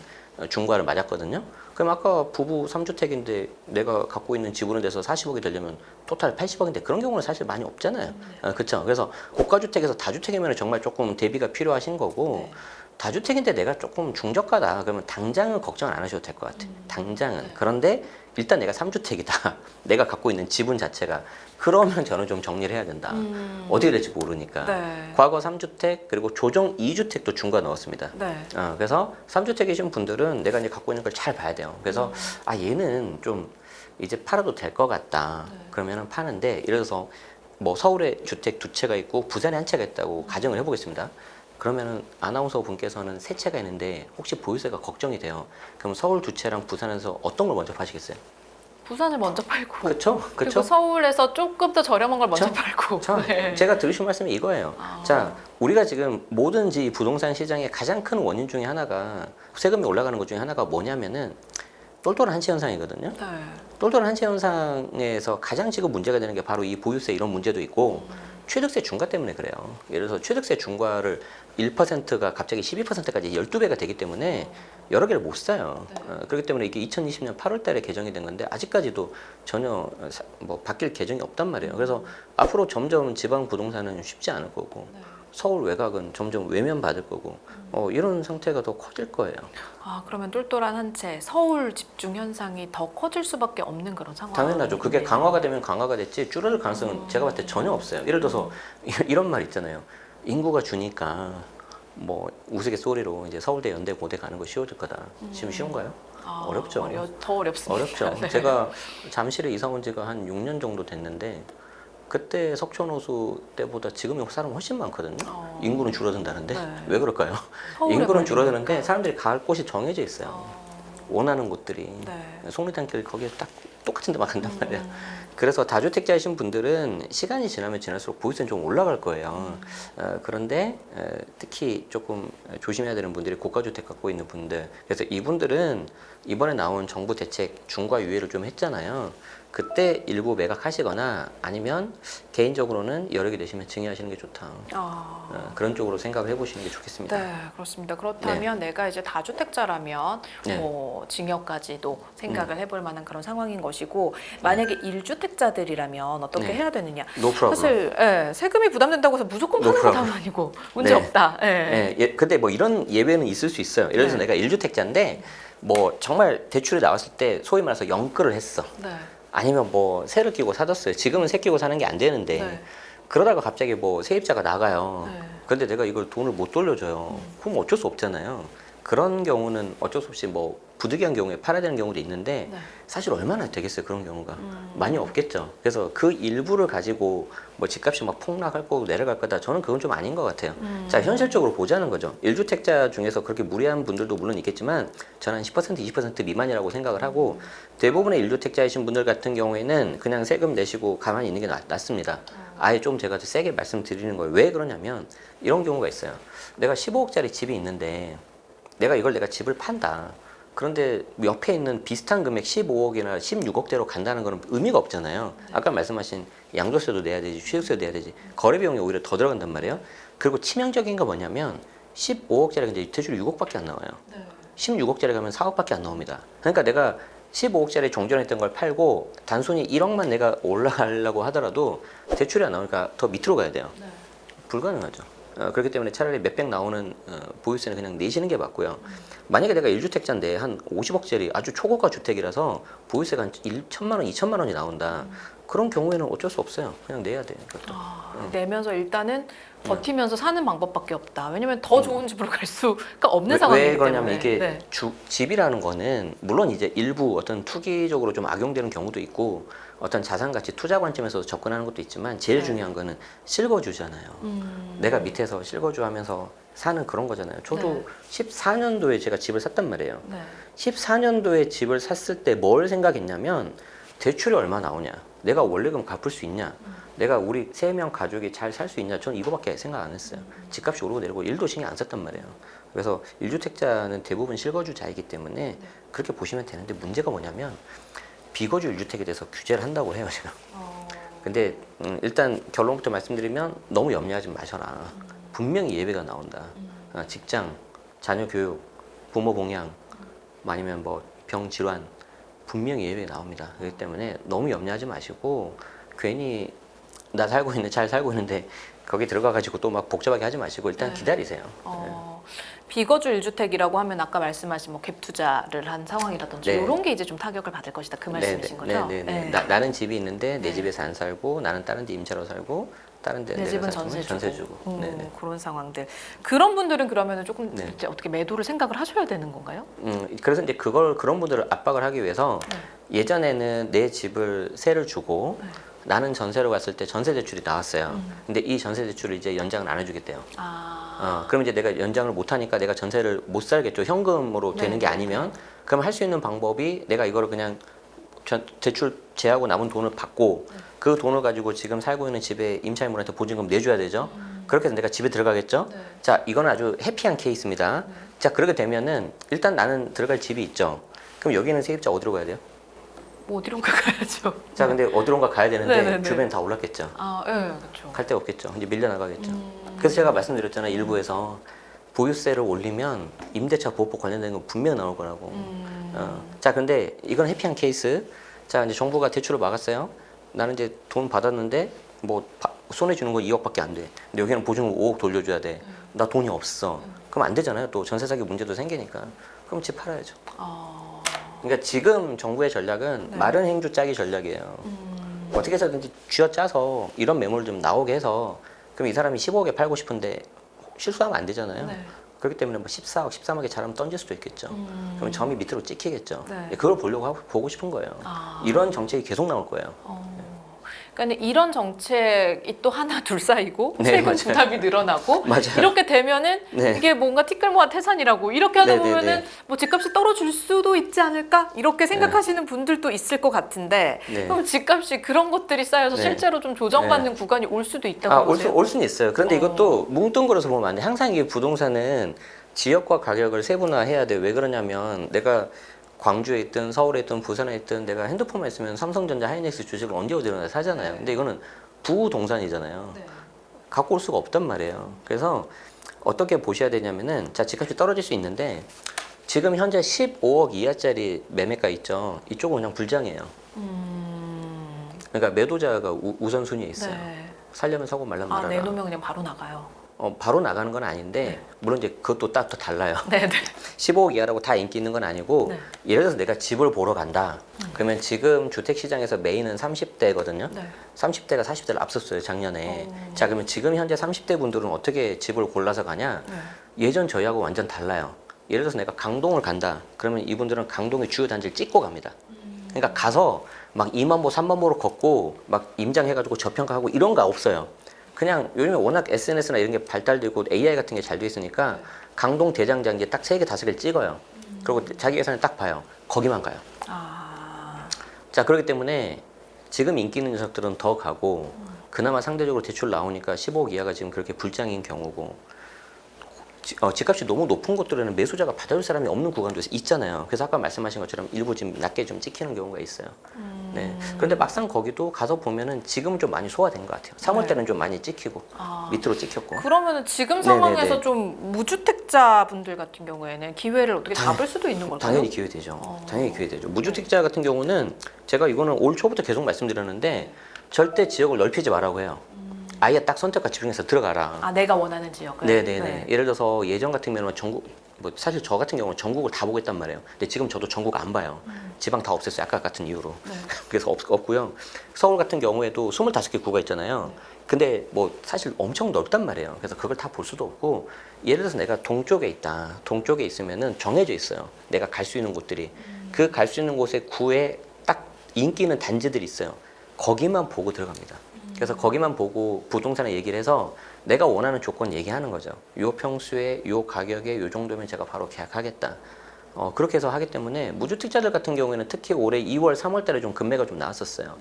중과를 맞았거든요. 그럼 아까 부부 3주택인데 내가 갖고 있는 지분에 대해서 40억이 되려면 토탈 80억인데 그런 경우는 사실 많이 없잖아요. 그렇죠. 그래서 고가주택에서 다주택이면 정말 조금 대비가 필요하신 거고 다주택인데 내가 조금 중저가다 그러면 당장은 걱정을 안 하셔도 될 것 같아요. 당장은. 그런데 일단 내가 3주택이다. 내가 갖고 있는 지분 자체가 그러면 저는 좀 정리를 해야 된다. 어떻게 될지 모르니까. 네. 과거 3주택 그리고 조정 2주택도 중과 넣었습니다. 네. 그래서 3주택이신 분들은 내가 이제 갖고 있는 걸 잘 봐야 돼요. 그래서 아 얘는 좀 이제 팔아도 될 것 같다. 그러면은 파는데 예를 들어서 뭐 서울에 주택 두 채가 있고 부산에 한 채가 있다고 가정을 해보겠습니다. 그러면은 아나운서 분께서는 세 채가 있는데 혹시 보유세가 걱정이 돼요. 그럼 서울 두 채랑 부산에서 어떤 걸 먼저 파시겠어요? 부산을 먼저 팔고 그렇죠? 그리고 그렇죠? 서울에서 조금 더 저렴한 걸 먼저 그쵸? 팔고 자, 네. 제가 들으신 말씀이 이거예요. 자, 우리가 지금 뭐든지 부동산 시장의 가장 큰 원인 중에 하나가 세금이 올라가는 것 중에 하나가 뭐냐면은 똘똘한 한치 현상이거든요. 네. 똘똘한 한치 현상에서 가장 지금 문제가 되는 게 바로 이 보유세 이런 문제도 있고 취득세 중과 때문에 그래요. 예를 들어서 취득세 중과를 1%가 갑자기 12%까지 12배가 되기 때문에 여러 개를 못 사요. 그렇기 때문에 이게 2020년 8월 달에 개정이 된 건데 아직까지도 전혀 뭐 바뀔 개정이 없단 말이에요. 그래서 앞으로 점점 지방 부동산은 쉽지 않을 거고 서울 외곽은 점점 외면받을 거고 이런 상태가 더 커질 거예요. 아, 그러면 똘똘한 한 채 서울 집중 현상이 더 커질 수밖에 없는 그런 상황. 당연하죠. 그게 강화가 되면 강화가 됐지 줄어들 가능성은 제가 봤을 때 전혀 없어요. 예를 들어서 이런 말 있잖아요. 인구가 주니까 뭐 우스갯소리로 이제 서울대, 연대, 고대 가는 거 쉬워질 거다. 지금 쉬운가요? 어렵죠. 더 어렵습니다. 어렵죠. 네. 제가 잠실에 이사 온 지가 한 6년 정도 됐는데 그때 석촌호수 때보다 지금이 사람 훨씬 많거든요. 인구는 줄어든다는데 네. 왜 그럴까요? 서울에 인구는 몰리니까. 줄어드는데 사람들이 갈 곳이 정해져 있어요. 원하는 곳들이 네. 속리단길 거기에 딱 똑같은 데만 간단 말이야. 그래서 다주택자이신 분들은 시간이 지나면 지날수록 보유세는 좀 올라갈 거예요. 그런데 특히 조금 조심해야 되는 분들이 고가주택 갖고 있는 분들. 그래서 이분들은 이번에 나온 정부 대책 중과 유예를 좀 했잖아요. 그때 일부 매각하시거나 아니면 개인적으로는 여력이 되시면 증여하시는 게 좋다. 그런 쪽으로 생각을 해보시는 게 좋겠습니다. 네, 그렇습니다. 그렇다면 내가 이제 다주택자라면 네. 뭐 증여까지도 생각을 해볼 만한 그런 상황인 것이고 만약에 1주택자들이라면 어떻게 네. 해야 되느냐? No problem. 사실 세금이 부담된다고 해서 무조건 No 파는 건 problem. 답은 아니고 문제 네. 없다. 근데 뭐 이런 예외는 있을 수 있어요. 예를 들어서 네. 내가 1주택자인데 뭐 정말 대출이 나왔을 때 소위 말해서 영끌을 했어. 네. 아니면 뭐 세를 끼고 사뒀어요. 지금은 세 끼고 사는 게 안 되는데 네. 그러다가 갑자기 뭐 세입자가 나가요. 네. 근데 내가 이걸 돈을 못 돌려줘요. 그럼 어쩔 수 없잖아요. 그런 경우는 어쩔 수 없이 뭐 부득이한 경우에 팔아야 되는 경우도 있는데 네. 사실 얼마나 되겠어요 그런 경우가 많이 없겠죠. 그래서 그 일부를 가지고 뭐 집값이 막 폭락할 거고 내려갈 거다 저는 그건 좀 아닌 것 같아요. 자 현실적으로 보자는 거죠. 1주택자 중에서 그렇게 무리한 분들도 물론 있겠지만 저는 한 10% 20% 미만이라고 생각을 하고 대부분의 1주택자이신 분들 같은 경우에는 그냥 세금 내시고 가만히 있는 게 낫습니다. 아예 좀 제가 세게 말씀드리는 거예요. 왜 그러냐면 이런 경우가 있어요. 내가 15억짜리 집이 있는데 내가 집을 판다. 그런데 옆에 있는 비슷한 금액 15억이나 16억대로 간다는 거는 의미가 없잖아요. 아까 말씀하신 양도세도 내야 되지, 취득세도 내야 되지. 거래 비용이 오히려 더 들어간단 말이에요. 그리고 치명적인 거 뭐냐면 15억짜리가 이제 대출이 6억밖에 안 나와요. 16억짜리 가면 4억밖에 안 나옵니다. 그러니까 내가 15억짜리 종전했던 걸 팔고 단순히 1억만 내가 올라가려고 하더라도 대출이 안 나오니까 더 밑으로 가야 돼요. 불가능하죠. 그렇기 때문에 차라리 몇백 나오는 보유세는 그냥 내시는 게 맞고요. 만약에 내가 1주택자인데 한 50억짜리 아주 초고가 주택이라서 보유세가 한 1천만 원, 2천만 원이 나온다. 그런 경우에는 어쩔 수 없어요. 그냥 내야 돼. 그것도. 내면서 일단은 버티면서 사는 방법밖에 없다. 왜냐면 더 좋은 집으로 갈 수가 없는 상황이기 왜 그러냐면 때문에. 이게 네. 집이라는 거는 물론 이제 일부 어떤 투기적으로 좀 악용되는 경우도 있고 어떤 자산 가치 투자 관점에서 접근하는 것도 있지만 제일 네. 중요한 거는 실거주잖아요. 내가 밑에서 실거주하면서 사는 그런 거잖아요. 저도 네. 14년도에 제가 집을 샀단 말이에요. 네. 14년도에 집을 샀을 때 뭘 생각했냐면 대출이 얼마 나오냐, 내가 원래금 갚을 수 있냐, 내가 우리 3명 가족이 잘 살 수 있냐, 저는 이거밖에 생각 안 했어요. 집값이 오르고 내리고 일도 신경 안 썼단 말이에요. 그래서 1주택자는 대부분 실거주자이기 때문에 그렇게 보시면 되는데 문제가 뭐냐면 비거주 1주택에 대해서 규제를 한다고 해요 지금. 근데 일단 결론부터 말씀드리면 너무 염려하지 마셔라. 분명히 예외가 나온다. 직장, 자녀 교육, 부모 봉양, 아니면 뭐 병 질환 분명히 예외가 나옵니다. 그렇기 때문에 너무 염려하지 마시고 괜히 나 살고 있는데 잘 살고 있는데 거기 들어가 가지고 또 막 복잡하게 하지 마시고 일단 네. 기다리세요. 비거주 1주택이라고 하면 아까 말씀하신 뭐 갭 투자를 한 상황이라든지 네. 이런 게 이제 좀 타격을 받을 것이다 그 말씀이신 거죠? 네네네. 네. 나는 집이 있는데 내 네. 집에서 안 살고 나는 다른 데 임차로 살고 다른 데 내 내가 집은 살면 전세 주고. 네네. 그런 상황들. 그런 분들은 그러면 조금 네. 이제 어떻게 매도를 생각을 하셔야 되는 건가요? 그래서 이제 그런 분들을 압박을 하기 위해서 네. 예전에는 내 집을 세를 주고 네. 나는 전세로 갔을 때 전세 대출이 나왔어요. 근데 이 전세 대출을 이제 연장을 안 해주겠대요. 그럼 이제 내가 연장을 못 하니까 내가 전세를 못 살겠죠. 현금으로 되는 네, 게 네, 아니면 그럼 할 수 있는 방법이 내가 이거를 그냥 대출 제하고 남은 돈을 받고 그 돈을 가지고 지금 살고 있는 집에 임차인분한테 보증금 내줘야 되죠. 그렇게 해서 내가 집에 들어가겠죠. 네. 자, 이거는 아주 해피한 케이스입니다. 자, 그렇게 되면은 일단 나는 들어갈 집이 있죠. 그럼 여기는 세입자 어디로 가야 돼요? 뭐 어디론가 가야죠. 자, 근데 어디론가 가야 되는데 네네네. 주변에 다 올랐겠죠. 아, 예, 그렇죠. 갈 데가 없겠죠. 이제 밀려나가겠죠. 그래서 제가 말씀드렸잖아요. 일부에서 보유세를 올리면 임대차 보호법 관련된 건 분명 나올 거라고. 자, 근데 이건 해피한 케이스. 자, 이제 정부가 대출을 막았어요. 나는 이제 돈 받았는데 뭐 손해 주는 거 2억밖에 안 돼. 근데 여기는 보증금 5억 돌려줘야 돼. 나 돈이 없어. 그럼 안 되잖아요. 또 전세 사기 문제도 생기니까. 그럼 집 팔아야죠. 그러니까 지금 정부의 전략은 네. 마른 행주 짜기 전략이에요. 어떻게 해서든지 쥐어짜서 이런 매물 좀 나오게 해서 그럼 이 사람이 15억에 팔고 싶은데 실수하면 안 되잖아요. 네. 그렇기 때문에 뭐 14억, 13억에 잘하면 던질 수도 있겠죠. 그러면 점이 밑으로 찍히겠죠. 네. 그걸 보고 싶은 거예요. 이런 정책이 계속 나올 거예요. 그러니까 이런 정책이 또 하나 둘 쌓이고 네, 세금 맞아요. 부담이 늘어나고 맞아요. 이렇게 되면은 네. 이게 뭔가 티끌모아 태산이라고 이렇게 하다 네, 네, 보면은 네. 뭐 집값이 떨어질 수도 있지 않을까 이렇게 생각하시는 분들도 있을 것 같은데 네. 그럼 집값이 그런 것들이 쌓여서 네. 실제로 좀 조정받는 구간이 올 수도 있다고 보세요? 올 수는 있어요. 그런데 이것도 뭉뚱그려서 보면 안 돼. 항상 이게 부동산은 지역과 가격을 세분화해야 돼. 왜 그러냐면 내가 광주에 있든 서울에 있든 부산에 있든 내가 핸드폰만 있으면 삼성전자, 하이닉스 주식을 언제 어디나 사잖아요. 근데 이거는 부동산이잖아요. 네. 갖고 올 수가 없단 말이에요. 그래서 어떻게 보셔야 되냐면은 자, 집값이 떨어질 수 있는데 지금 현재 15억 이하짜리 매매가 있죠. 이쪽은 그냥 불장이에요. 그러니까 매도자가 우선순위에 있어요. 네. 살려면 사고 말려면 아, 말아라. 내놓으면 그냥 바로 나가요. 바로 나가는 건 아닌데 물론 이제 그것도 딱 또 달라요. 네, 네. 15억 이하라고 다 인기 있는 건 아니고 네. 예를 들어서 내가 집을 보러 간다. 그러면 지금 주택 시장에서 메인은 30대거든요. 네. 30대가 40대를 앞섰어요 작년에. 자, 그러면 지금 현재 30대 분들은 어떻게 집을 골라서 가냐? 네. 예전 저희하고 완전 달라요. 예를 들어서 내가 강동을 간다. 그러면 이분들은 강동의 주요 단지를 찍고 갑니다. 그러니까 가서 막 2만 보, 3만 보로 걷고 막 임장해가지고 저평가하고 이런 거 없어요. 그냥 요즘에 워낙 SNS나 이런 게 발달되고 AI 같은 게 잘 돼 있으니까 강동 대장장기에 딱 3개, 5개를 찍어요. 그리고 자기 예산을 딱 봐요. 거기만 가요. 자, 그렇기 때문에 지금 인기 있는 녀석들은 더 가고 그나마 상대적으로 대출 나오니까 15억 이하가 지금 그렇게 불장인 경우고 집값이 너무 높은 곳들에는 매수자가 받아줄 사람이 없는 구간도 있잖아요. 그래서 아까 말씀하신 것처럼 일부 지금 낮게 좀 찍히는 경우가 있어요. 네. 그런데 막상 거기도 가서 보면은 지금은 좀 많이 소화된 것 같아요. 3월 때는 좀 많이 찍히고 밑으로 찍혔고. 그러면은 지금 네네네. 상황에서 좀 무주택자 분들 같은 경우에는 기회를 어떻게 잡을 수도 있는 걸까요? 당연히 기회되죠. 당연히 기회되죠. 무주택자 같은 경우는 제가 이거는 올 초부터 계속 말씀드렸는데 절대 지역을 넓히지 말라고 해요. 아예 딱 선택과 집중해서 들어가라. 아, 내가 원하는 지역을. 네네네. 네. 예를 들어서 예전 같은 경우는 전국, 뭐 사실 저 같은 경우는 전국을 다 보고 있단 말이에요. 근데 지금 저도 전국 안 봐요. 지방 다 없앴어요. 아까 같은 이유로. 네. 그래서 없고요. 서울 같은 경우에도 25개 구가 있잖아요. 근데 뭐 사실 엄청 넓단 말이에요. 그래서 그걸 다 볼 수도 없고, 예를 들어서 내가 동쪽에 있다. 동쪽에 있으면은 정해져 있어요. 내가 갈 수 있는 곳들이. 그 갈 수 있는 곳에 구에 딱 인기 있는 단지들이 있어요. 거기만 보고 들어갑니다. 그래서 거기만 보고 부동산에 얘기를 해서 내가 원하는 조건 얘기하는 거죠. 요 평수에, 요 가격에, 요 정도면 제가 바로 계약하겠다. 그렇게 해서 하기 때문에 무주택자들 같은 경우에는 특히 올해 2월, 3월 달에 좀 금매가 좀 나왔었어요.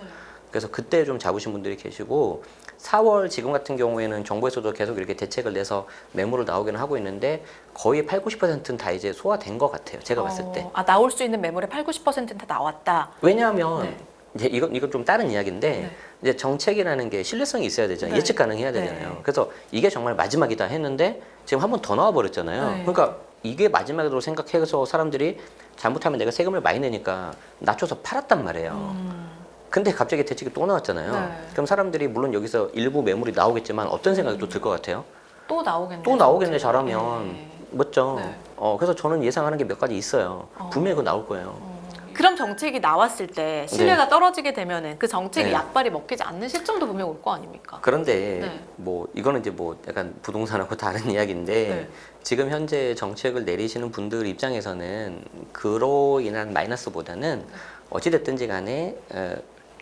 그래서 그때 좀 잡으신 분들이 계시고, 4월 지금 같은 경우에는 정부에서도 계속 이렇게 대책을 내서 매물을 나오기는 하고 있는데 거의 8, 90%는 다 이제 소화된 것 같아요. 제가 봤을 때. 아, 나올 수 있는 매물의 8, 90%는 다 나왔다. 왜냐하면 네. 이제 이건 좀 다른 이야기인데, 네. 이제 정책이라는 게 신뢰성이 있어야 되잖아요. 네. 예측 가능해야 되잖아요. 네. 그래서 이게 정말 마지막이다 했는데 지금 한 번 더 나와 버렸잖아요. 네. 그러니까 이게 마지막으로 생각해서 사람들이 잘못하면 내가 세금을 많이 내니까 낮춰서 팔았단 말이에요. 근데 갑자기 대책이 또 나왔잖아요. 네. 그럼 사람들이 물론 여기서 일부 매물이 나오겠지만 어떤 생각이 또 들 것 같아요? 또 나오겠네. 또 나오겠네, 정책. 잘하면. 네. 맞죠? 네. 그래서 저는 예상하는 게 몇 가지 있어요. 분명히 그거 나올 거예요. 그럼 정책이 나왔을 때 신뢰가 떨어지게 되면은 그 정책이 네. 약발이 먹히지 않는 시점도 분명 올 거 아닙니까? 그런데 네. 뭐 이거는 이제 뭐 약간 부동산하고 다른 이야기인데, 네. 지금 현재 정책을 내리시는 분들 입장에서는 그로 인한 마이너스보다는 어찌됐든지 간에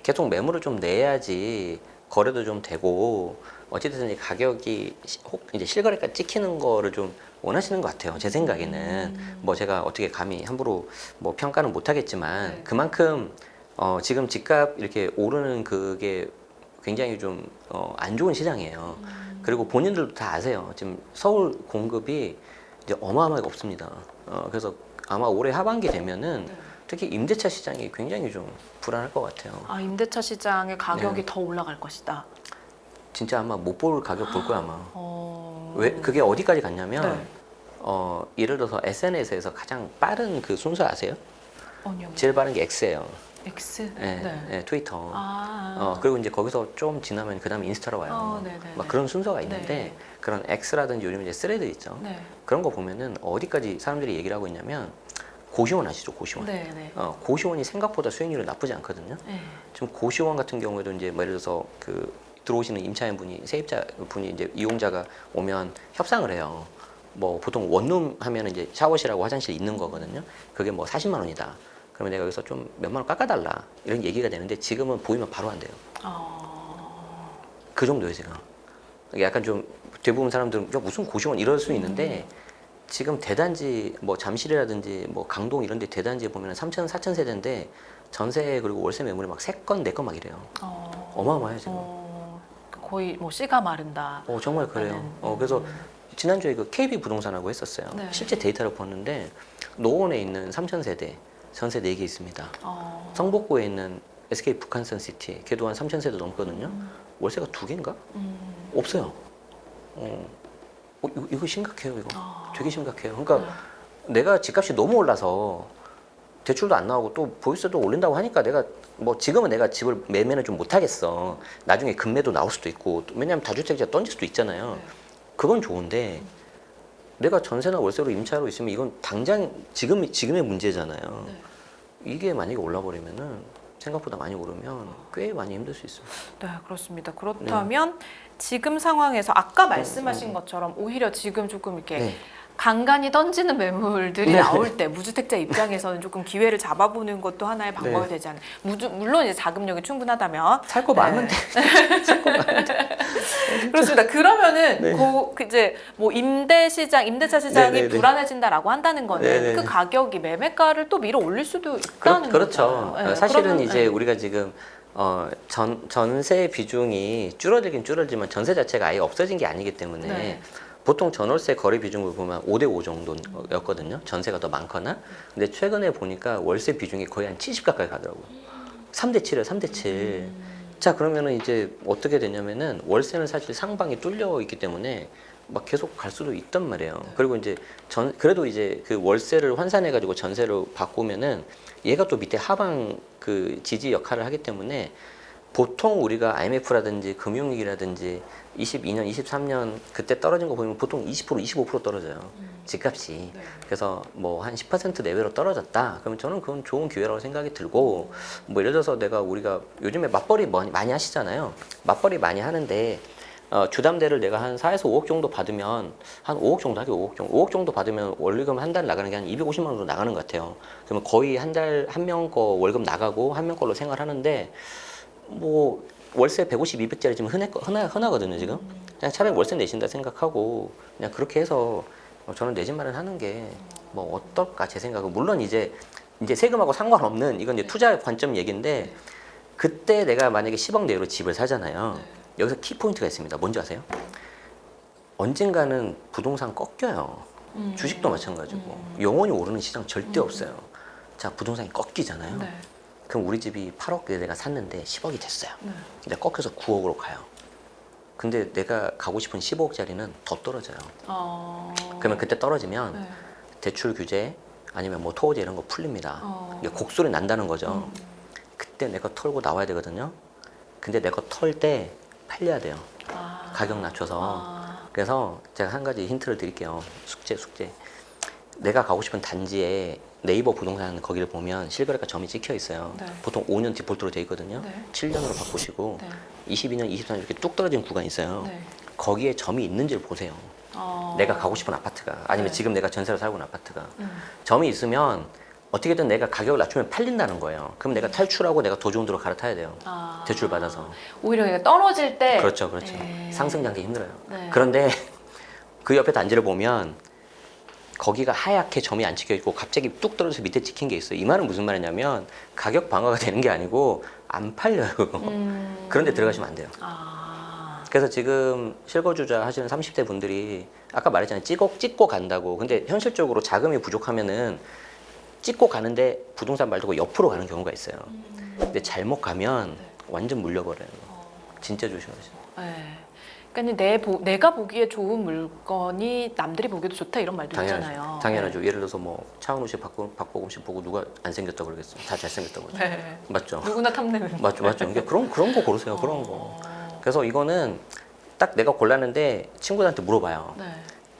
계속 매물을 좀 내야지 거래도 좀 되고, 어찌됐든 가격이 혹 이제 실거래가 찍히는 거를 좀 원하시는 것 같아요. 제 생각에는. 뭐 제가 어떻게 감히 함부로 뭐 평가는 못 하겠지만, 네. 그만큼 지금 집값 이렇게 오르는 그게 굉장히 좀 안 좋은 시장이에요. 그리고 본인들도 다 아세요. 지금 서울 공급이 이제 어마어마하게 없습니다. 그래서 아마 올해 하반기 되면은 특히 임대차 시장이 굉장히 좀 불안할 것 같아요. 아, 임대차 시장의 가격이 네. 더 올라갈 것이다. 진짜 아마 못 볼 가격 볼 거야 아마. 어... 왜 그게 어디까지 갔냐면, 네. 예를 들어서 SNS에서 가장 빠른 그 순서 아세요? 아니요. 제일 빠른 게 X예요. X. 네, 트위터. 아. 그리고 이제 거기서 좀 지나면 그다음에 인스타로 와요. 네네. 막 그런 순서가 있는데, 네. 그런 X라든지 요즘 이제 스레드 있죠. 네. 그런 거 보면은 어디까지 사람들이 얘기를 하고 있냐면, 고시원 아시죠? 고시원. 네. 고시원이 생각보다 수익률이 나쁘지 않거든요. 네. 지금 고시원 같은 경우에도 이제 뭐 예를 들어서 그 들어오시는 임차인 분이, 세입자 분이 이제 이용자가 오면 협상을 해요. 뭐 보통 원룸 하면 이제 샤워실하고 화장실 있는 거거든요. 그게 뭐 40만 원이다. 그러면 내가 여기서 좀 몇만 원 깎아달라, 이런 얘기가 되는데, 지금은 보이면 바로 안 돼요. 그 정도예요 지금. 이게 약간 좀 대부분 사람들은 야, 무슨 고시원 이럴 수 있는데, 지금 대단지 뭐 잠실이라든지 뭐 강동 이런 데 대단지에 보면 3천, 4천 세대인데 전세 그리고 월세 매물이 막 3건, 4건 막 이래요. 어마어마해요 지금. 거의 뭐 씨가 마른다. 정말 그래요. 그래서 지난주에 그 KB 부동산하고 했었어요. 네. 실제 데이터를 봤는데, 노원에 있는 3천 세대 전세 4개 있습니다. 성북구에 있는 SK 북한선시티, 걔도 한 3천 세대 넘거든요. 월세가 2개인가? 없어요. 이거 심각해요. 이거 되게 심각해요. 그러니까 내가 집값이 너무 올라서 대출도 안 나오고 또 보유세도 올린다고 하니까, 내가 뭐 지금은 내가 집을 매매는 좀 못하겠어. 나중에 급매도 나올 수도 있고, 왜냐하면 다주택자 던질 수도 있잖아요. 그건 좋은데, 내가 전세나 월세로 임차로 있으면 이건 당장 지금의 문제잖아요. 이게 만약에 올라버리면은, 생각보다 많이 오르면 꽤 많이 힘들 수 있습니다. 네, 그렇습니다. 그렇다면 지금 상황에서 아까 말씀하신 것처럼 오히려 지금 조금 이렇게 네. 간간히 던지는 매물들이 네. 나올 때 무주택자 입장에서는 조금 기회를 잡아보는 것도 하나의 방법이 네. 되지 않나요? 물론 이제 자금력이 충분하다면 살 거 많으면 돼. 그렇습니다. 그러면은 네. 이제 뭐 임대차 시장이 네네네. 불안해진다라고 한다는 거는 네네네. 그 가격이 매매가를 또 밀어 올릴 수도 있다는 그렇죠. 거잖아요. 네, 사실은 그러면, 이제 네. 우리가 지금 전세 비중이 줄어들긴 줄어들지만 전세 자체가 아예 없어진 게 아니기 때문에, 네. 보통 전월세 거래 비중을 보면 5대5 정도였거든요. 전세가 더 많거나. 근데 최근에 보니까 월세 비중이 거의 한 70 가까이 가더라고요. 3대7이에요, 3대7. 자, 그러면은 이제 어떻게 되냐면은, 월세는 사실 상방이 뚫려 있기 때문에 막 계속 갈 수도 있단 말이에요. 그리고 이제 그래도 이제 그 월세를 환산해 가지고 전세로 바꾸면은 얘가 또 밑에 하방 그 지지 역할을 하기 때문에 보통 우리가 IMF라든지 금융위기라든지 22년, 23년 그때 떨어진 거 보면 보통 20%, 25% 떨어져요. 집값이. 네. 그래서 뭐 한 10% 내외로 떨어졌다. 그러면 저는 그건 좋은 기회라고 생각이 들고 뭐 예를 들어서 우리가 요즘에 맞벌이 많이 하시잖아요. 맞벌이 많이 하는데 주담대를 내가 한 4에서 5억 정도 받으면 한 5억 정도 하게 5억 정도. 5억 정도 받으면 월급 한 달 나가는 게 한 250만 원 정도 나가는 것 같아요. 그러면 거의 한 달 한 명 거 월급 나가고 한 명 걸로 생활하는데 뭐 월세 150, 200짜리 지금 흔하거든요 지금. 그냥 차라리 월세 내신다 생각하고 그냥 그렇게 해서 저는 내 집 마련하는 게 뭐 어떨까 제 생각은. 물론 이제 세금하고 상관없는 이건 이제 투자 관점 얘기인데 그때 내가 만약에 10억 내로 집을 사잖아요. 여기서 키 포인트가 있습니다. 뭔지 아세요? 언젠가는 부동산 꺾여요. 주식도 마찬가지고 영원히 오르는 시장 절대 없어요. 자, 부동산이 꺾이잖아요. 네. 그럼 우리 집이 8억에 내가 샀는데 10억이 됐어요. 네. 근데 꺾여서 9억으로 가요. 근데 내가 가고 싶은 15억짜리는 더 떨어져요. 그러면 그때 떨어지면 네. 대출 규제 아니면 뭐 토호제 이런 거 풀립니다. 이게 곡소리 난다는 거죠. 그때 내 거 털고 나와야 되거든요. 근데 내 거 털 때 팔려야 돼요. 가격 낮춰서. 그래서 제가 한 가지 힌트를 드릴게요. 숙제. 내가 가고 싶은 단지에 네이버 부동산 거기를 보면 실거래가 점이 찍혀 있어요. 네. 보통 5년 디폴트로 돼 있거든요. 네. 7년으로 바꾸시고 네. 22년, 23년 이렇게 뚝 떨어진 구간이 있어요. 네. 거기에 점이 있는지를 보세요. 내가 가고 싶은 아파트가 아니면 네. 지금 내가 전세로 살고 있는 아파트가 점이 있으면 어떻게든 내가 가격을 낮추면 팔린다는 거예요. 그럼 내가 탈출하고 내가 더 좋은 데로 갈아타야 돼요. 대출 받아서. 오히려 이게 떨어질 때 그렇죠. 네. 상승 장기 힘들어요. 네. 그런데 그 옆에 단지를 보면 거기가 하얗게 점이 안 찍혀 있고 갑자기 뚝 떨어져서 밑에 찍힌 게 있어요. 이 말은 무슨 말이냐면 가격 방어가 되는 게 아니고 안 팔려요. 그런데 들어가시면 안 돼요. 그래서 지금 실거주자 하시는 30대 분들이 아까 말했잖아요. 찍고 간다고. 근데 현실적으로 자금이 부족하면은 찍고 가는데 부동산 말고 옆으로 가는 경우가 있어요. 근데 잘못 가면 완전 물려버려요. 진짜 조심하세요. 네. 그러니까 내가 보기에 좋은 물건이 남들이 보기에도 좋다 이런 말도 있잖아요. 당연하죠. 예를 들어서 뭐 차은우 씨, 박보검 씨 보고 누가 안 생겼다 그러겠어요. 다 잘생겼다고 그러죠. 네. 맞죠? 누구나 탐내는. 맞죠. 그러니까 그런 거 고르세요. 그런 거. 그래서 이거는 딱 내가 골랐는데 친구들한테 물어봐요. 네.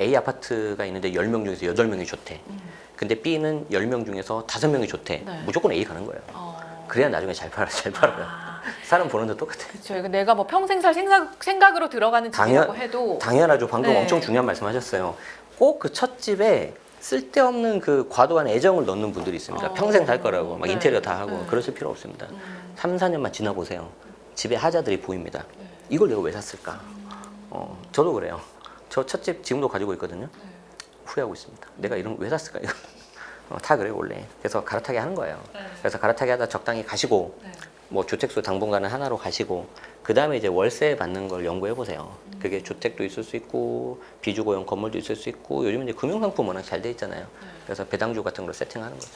A 아파트가 있는데 10명 중에서 8명이 좋대. 근데 B는 10명 중에서 5명이 좋대. 네. 무조건 A 가는 거예요. 그래야 나중에 잘 팔아요. 사람 보는데 똑같아요. 그렇죠. 내가 뭐 평생 살 생각으로 들어가는 집이라고 해도 당연하죠. 방금 네. 엄청 중요한 말씀하셨어요. 꼭 그 첫 집에 쓸데없는 그 과도한 애정을 넣는 분들이 있습니다. 평생 살 거라고 막 네. 인테리어 다 하고 네. 그러실 필요 없습니다. 3, 4년만 지나보세요. 집에 하자들이 보입니다. 이걸 내가 왜 샀을까? 저도 그래요. 저 첫 집 지금도 가지고 있거든요. 후회하고 있습니다. 내가 이런 거 왜 샀을까 이거. 다 그래요 원래. 그래서 갈아타게 하는 거예요. 그래서 갈아타게 하다 적당히 가시고 뭐 주택수 당분간은 하나로 가시고 그 다음에 이제 월세 받는 걸 연구해 보세요. 그게 주택도 있을 수 있고 비주거용 건물도 있을 수 있고 요즘 이제 금융상품 워낙 잘 돼 있잖아요. 그래서 배당주 같은 걸 세팅하는 거죠.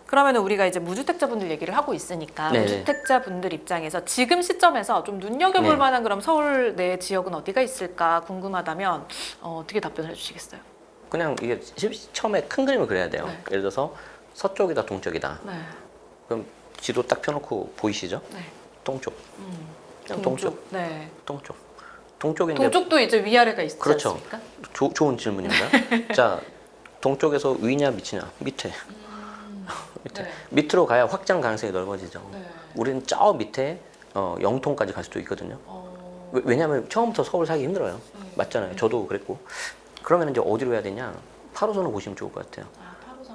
그러면 우리가 이제 무주택자분들 얘기를 하고 있으니까 네네. 무주택자분들 입장에서 지금 시점에서 좀 눈여겨볼 네. 만한 그럼 서울 내 지역은 어디가 있을까 궁금하다면 어떻게 답변을 해주시겠어요? 그냥 이게 처음에 큰 그림을 그려야 돼요. 네. 예를 들어서 서쪽이다 동쪽이다. 네. 그럼 지도 딱 펴놓고 보이시죠? 네. 동쪽. 그냥 동쪽. 네. 동쪽. 동쪽인데 동쪽도 이제 위아래가 있지 그렇죠. 않습니까? 좋은 질문입니다. 자, 동쪽에서 위냐 밑이냐? 밑에. 밑에. 네. 밑으로 가야 확장 가능성이 넓어지죠. 네. 우리는 저 밑에 영통까지 갈 수도 있거든요. 왜냐하면 처음부터 서울 살기 힘들어요. 맞잖아요. 저도 그랬고. 그러면 이제 어디로 해야 되냐? 8호선을 보시면 좋을 것 같아요.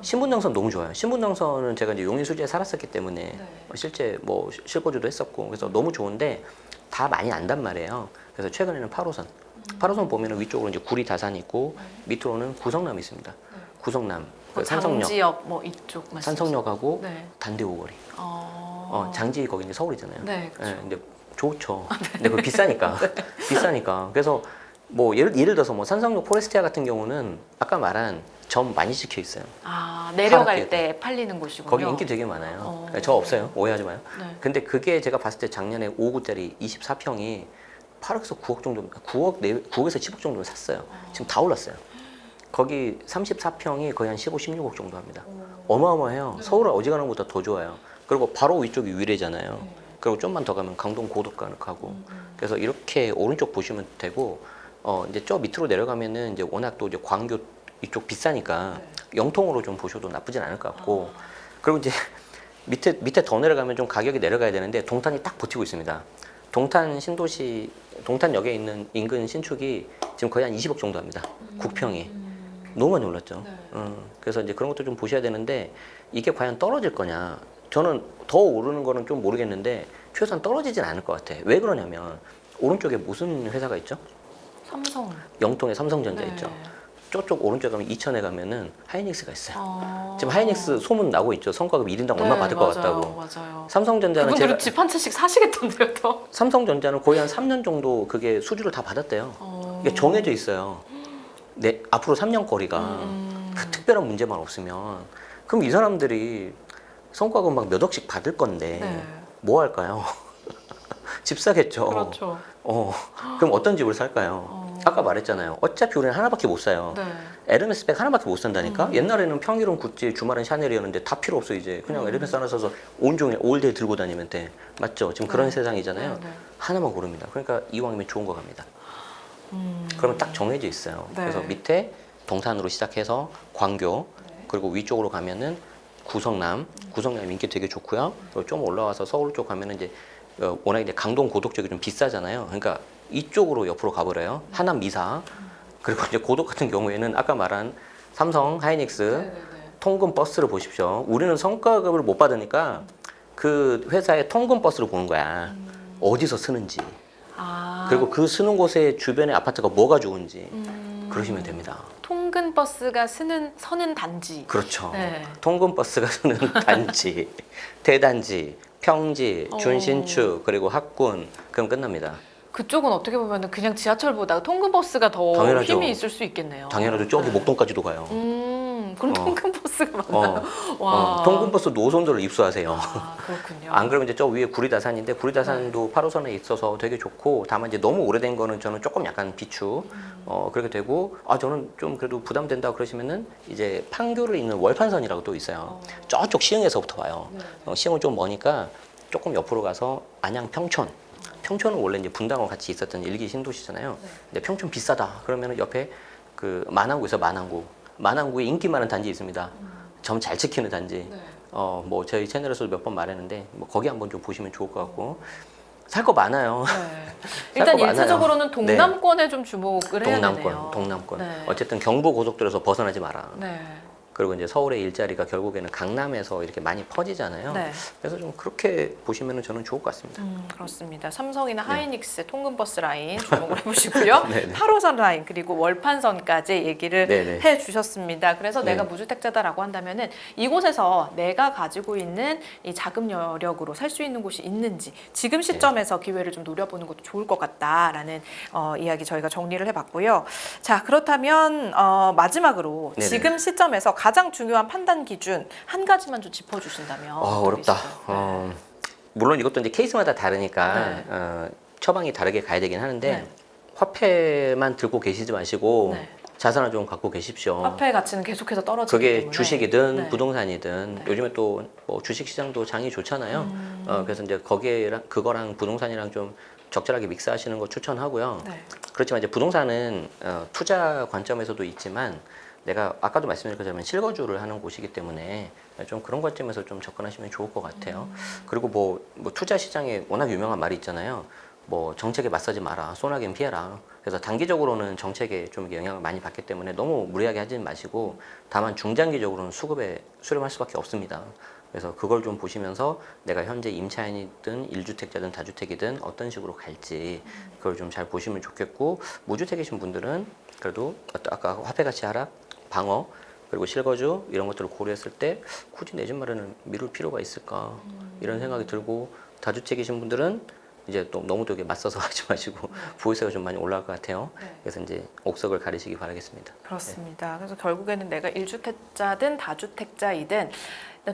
신분당선 너무 좋아요. 신분당선은 제가 이제 용인수지에 살았었기 때문에 실제 뭐 실거주도 했었고 그래서 너무 좋은데 다 많이 안단 말이에요. 그래서 최근에는 8호선. 8호선 보면은 위쪽으로 이제 구리 다산이 있고 밑으로는 구성남이 있습니다. 구성남, 그 산성역, 장지역 뭐 이쪽 말씀. 산성역하고 네. 단대 오거리. 장지 거기 이제 서울이잖아요. 네, 그렇죠. 근데 좋죠. 근데 그거 비싸니까. 비싸니까. 그래서 뭐 예를 들어서 뭐 산성역 포레스티아 같은 경우는 아까 말한 점 많이 찍혀 있어요. 내려갈 파랗게. 때 팔리는 곳이군요. 거기 인기 되게 많아요. 저 없어요. 오해하지 마요. 네. 근데 그게 제가 봤을 때 작년에 5구짜리 24평이 8억에서 9억 정도, 9억에서 10억 정도를 샀어요. 지금 다 올랐어요. 거기 34평이 거의 한 15, 16억 정도 합니다. 어마어마해요. 서울 어지간한 것보다 더 좋아요. 그리고 바로 위쪽이 위례잖아요. 그리고 좀만 더 가면 강동 고덕가 가고 그래서 이렇게 오른쪽 보시면 되고 이제 저 밑으로 내려가면은 이제 워낙 또 이제 광교 이쪽 비싸니까 영통으로 좀 보셔도 나쁘진 않을 것 같고 그리고 이제 밑에 더 내려가면 좀 가격이 내려가야 되는데 동탄이 딱 버티고 있습니다. 동탄 신도시 동탄역에 있는 인근 신축이 지금 거의 한 20억 정도 합니다. 국평이 너무 많이 올랐죠. 그래서 이제 그런 것도 좀 보셔야 되는데 이게 과연 떨어질 거냐? 저는 더 오르는 거는 좀 모르겠는데 최소한 떨어지진 않을 것 같아. 왜 그러냐면 오른쪽에 무슨 회사가 있죠? 삼성. 영통에 삼성전자 네. 있죠. 저쪽 오른쪽에 가면 이천에 가면은 하이닉스가 있어요. 어. 지금 하이닉스 소문 나고 있죠. 성과급 1인당 얼마 받을 것 같다고. 맞아요. 삼성전자는 그분들은 집 한 채씩 사시겠던데요, 또. 삼성전자는 거의 한 3년 정도 그게 수주를 다 받았대요. 이게 정해져 있어요. 네, 앞으로 3년 거리가 그 특별한 문제만 없으면 그럼 이 사람들이 성과급 막 몇 억씩 받을 건데 네. 뭐 할까요? 집 사겠죠. 그렇죠. 그럼 어떤 집을 살까요? 아까 말했잖아요. 어차피 우리는 하나밖에 못 사요. 네. 에르메스 백 하나밖에 못 산다니까. 옛날에는 평일은 구찌, 주말은 샤넬이었는데 다 필요 없어 이제. 그냥 에르메스 하나 사서 온종일 올데이 들고 다니면 돼. 맞죠? 지금 그런 세상이잖아요. 네. 하나만 고릅니다. 그러니까 이왕이면 좋은 거 갑니다. 그러면 딱 정해져 있어요. 네. 그래서 밑에 동탄으로 시작해서 광교, 그리고 위쪽으로 가면은 구성남, 구성남 인기 되게 좋고요. 그리고 좀 올라와서 서울 쪽 가면은 이제 워낙 이제 강동 고덕 쪽이 좀 비싸잖아요. 그러니까 이쪽으로 옆으로 가버려요. 하남 미사. 그리고 이제 고덕 같은 경우에는 아까 말한 삼성, 하이닉스, 통근 버스를 보십시오. 우리는 성과급을 못 받으니까 그 회사의 통근 버스를 보는 거야. 어디서 쓰는지. 아. 그리고 그 쓰는 곳의 주변의 아파트가 뭐가 좋은지 그러시면 됩니다. 통근 버스가 서는 단지. 그렇죠. 네. 통근 버스가 쓰는 단지, 대단지, 평지, 준신축, 그리고 학군, 그럼 끝납니다. 그쪽은 어떻게 보면 그냥 지하철보다 통근 버스가 더 당연하죠. 힘이 있을 수 있겠네요. 당연하죠. 저기 목동까지도 가요. 그럼 통근 버스가 맞나요? 와. 통근버스 노선도를 입수하세요. 아, 그렇군요. 안 그러면 이제 저 위에 구리다산인데 구리다산도 8호선에 있어서 되게 좋고 다만 이제 너무 오래된 거는 저는 조금 약간 비추 그렇게 되고 저는 좀 그래도 부담된다 그러시면은 이제 판교를 잇는 월판선이라고 또 있어요. 저쪽 시흥에서부터 와요. 시흥은 좀 머니까 조금 옆으로 가서 안양 평촌. 평촌은 원래 이제 분당과 같이 있었던 일기 신도시잖아요. 근데 평촌 비싸다 그러면은 옆에 그 만안구 있어 만안구에 인기 많은 단지 있습니다. 점 잘 지키는 단지. 뭐 저희 채널에서도 몇 번 말했는데 뭐 거기 한번 좀 보시면 좋을 것 같고 살 거 많아요. 네. 일단 거 많아요. 일차적으로는 동남권에 좀 주목을 해야 되네요. 동남권. 네. 어쨌든 경부 고속도로에서 벗어나지 마라. 네. 그리고 이제 서울의 일자리가 결국에는 강남에서 이렇게 많이 퍼지잖아요. 네. 그래서 좀 그렇게 보시면 저는 좋을 것 같습니다. 그렇습니다. 삼성이나 하이닉스 통근버스 라인 주목을 해보시고요. 네네. 8호선 라인 그리고 월판선까지 얘기를 네네. 해주셨습니다. 그래서 네. 내가 무주택자다라고 한다면은 이곳에서 내가 가지고 있는 이 자금 여력으로 살 수 있는 곳이 있는지 지금 시점에서 기회를 좀 노려보는 것도 좋을 것 같다라는 이야기 저희가 정리를 해봤고요. 자 그렇다면 마지막으로 네네. 지금 시점에서 가장 중요한 판단 기준 한 가지만 좀 짚어주신다면 어렵다. 어떠실까요? 물론 이것도 이제 케이스마다 다르니까 처방이 다르게 가야 되긴 하는데 네. 화폐만 들고 계시지 마시고 네. 자산을 좀 갖고 계십시오. 화폐 가치는 계속해서 떨어지기 그게 때문에 주식이든 네. 부동산이든 네. 요즘에 또 뭐 주식 시장도 장이 좋잖아요. 그래서 이제 그거랑 부동산이랑 좀 적절하게 믹스하시는 거 추천하고요. 네. 그렇지만 이제 부동산은 투자 관점에서도 있지만 내가 아까도 말씀드린 것처럼 실거주를 하는 곳이기 때문에 좀 그런 관점에서 좀 접근하시면 좋을 것 같아요. 그리고 뭐 투자 시장에 워낙 유명한 말이 있잖아요. 뭐 정책에 맞서지 마라, 소나기는 피해라. 그래서 단기적으로는 정책에 좀 영향을 많이 받기 때문에 너무 무리하게 하지 마시고 다만 중장기적으로는 수급에 수렴할 수밖에 없습니다. 그래서 그걸 좀 보시면서 내가 현재 임차인이든 1주택자든 다주택이든 어떤 식으로 갈지 그걸 좀 잘 보시면 좋겠고 무주택이신 분들은 그래도 아까 화폐 가치 하락, 방어 그리고 실거주 이런 것들을 고려했을 때 굳이 내 집 마련을 미룰 필요가 있을까 이런 생각이 들고 다주택이신 분들은 이제 또 너무 되게 맞서서 하지 마시고 부의세가 좀 많이 올라갈 것 같아요. 그래서 이제 옥석을 가리시기 바라겠습니다. 그렇습니다. 그래서 결국에는 내가 1주택자든 다주택자이든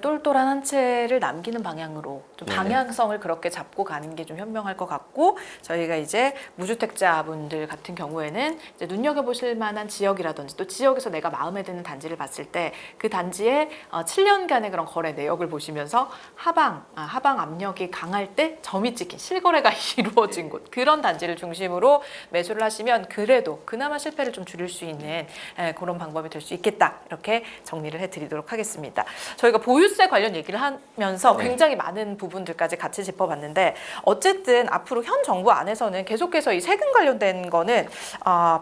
똘똘한 한 채를 남기는 방향으로 좀 네네. 방향성을 그렇게 잡고 가는 게 좀 현명할 것 같고, 저희가 이제 무주택자분들 같은 경우에는 이제 눈여겨보실 만한 지역이라든지 또 지역에서 내가 마음에 드는 단지를 봤을 때 그 단지의 7년간의 그런 거래 내역을 보시면서 하방 압력이 강할 때 점이 찍힌 실거래가 이루어진 곳, 그런 단지를 중심으로 매수를 하시면 그래도 그나마 실패를 좀 줄일 수 있는 그런 방법이 될 수 있겠다, 이렇게 정리를 해드리도록 하겠습니다. 저희가 보유세 관련 얘기를 하면서 네. 굉장히 많은 부분들까지 같이 짚어봤는데, 어쨌든 앞으로 현 정부 안에서는 계속해서 이 세금 관련된 거는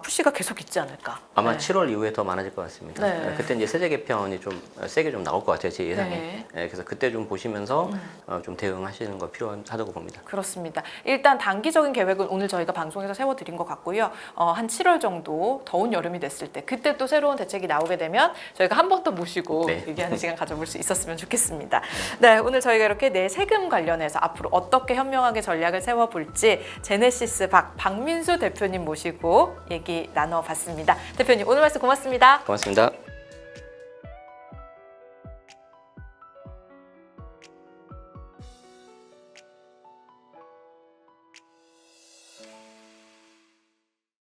푸시가 계속 있지 않을까. 아마 네. 7월 이후에 더 많아질 것 같습니다. 네. 그때 이제 세제 개편이 좀 세게 좀 나올 것 같아요, 제 예상에. 네. 그래서 그때 좀 보시면서 좀 대응하시는 거 필요하다고 봅니다. 그렇습니다. 일단 단기적인 계획은 오늘 저희가 방송에서 세워드린 것 같고요. 한 7월 정도 더운 여름이 됐을 때 그때 또 새로운 대책이 나오게 되면 저희가 한 번 더 모시고 네. 얘기하는 시간 가져볼 수 있었으면 좋겠습니다. 네, 오늘 저희가 이렇게 내 세금 관련해서 앞으로 어떻게 현명하게 전략을 세워볼지 제네시스 박민수 대표님 모시고 얘기 나눠봤습니다. 대표님 오늘 말씀 고맙습니다. 고맙습니다.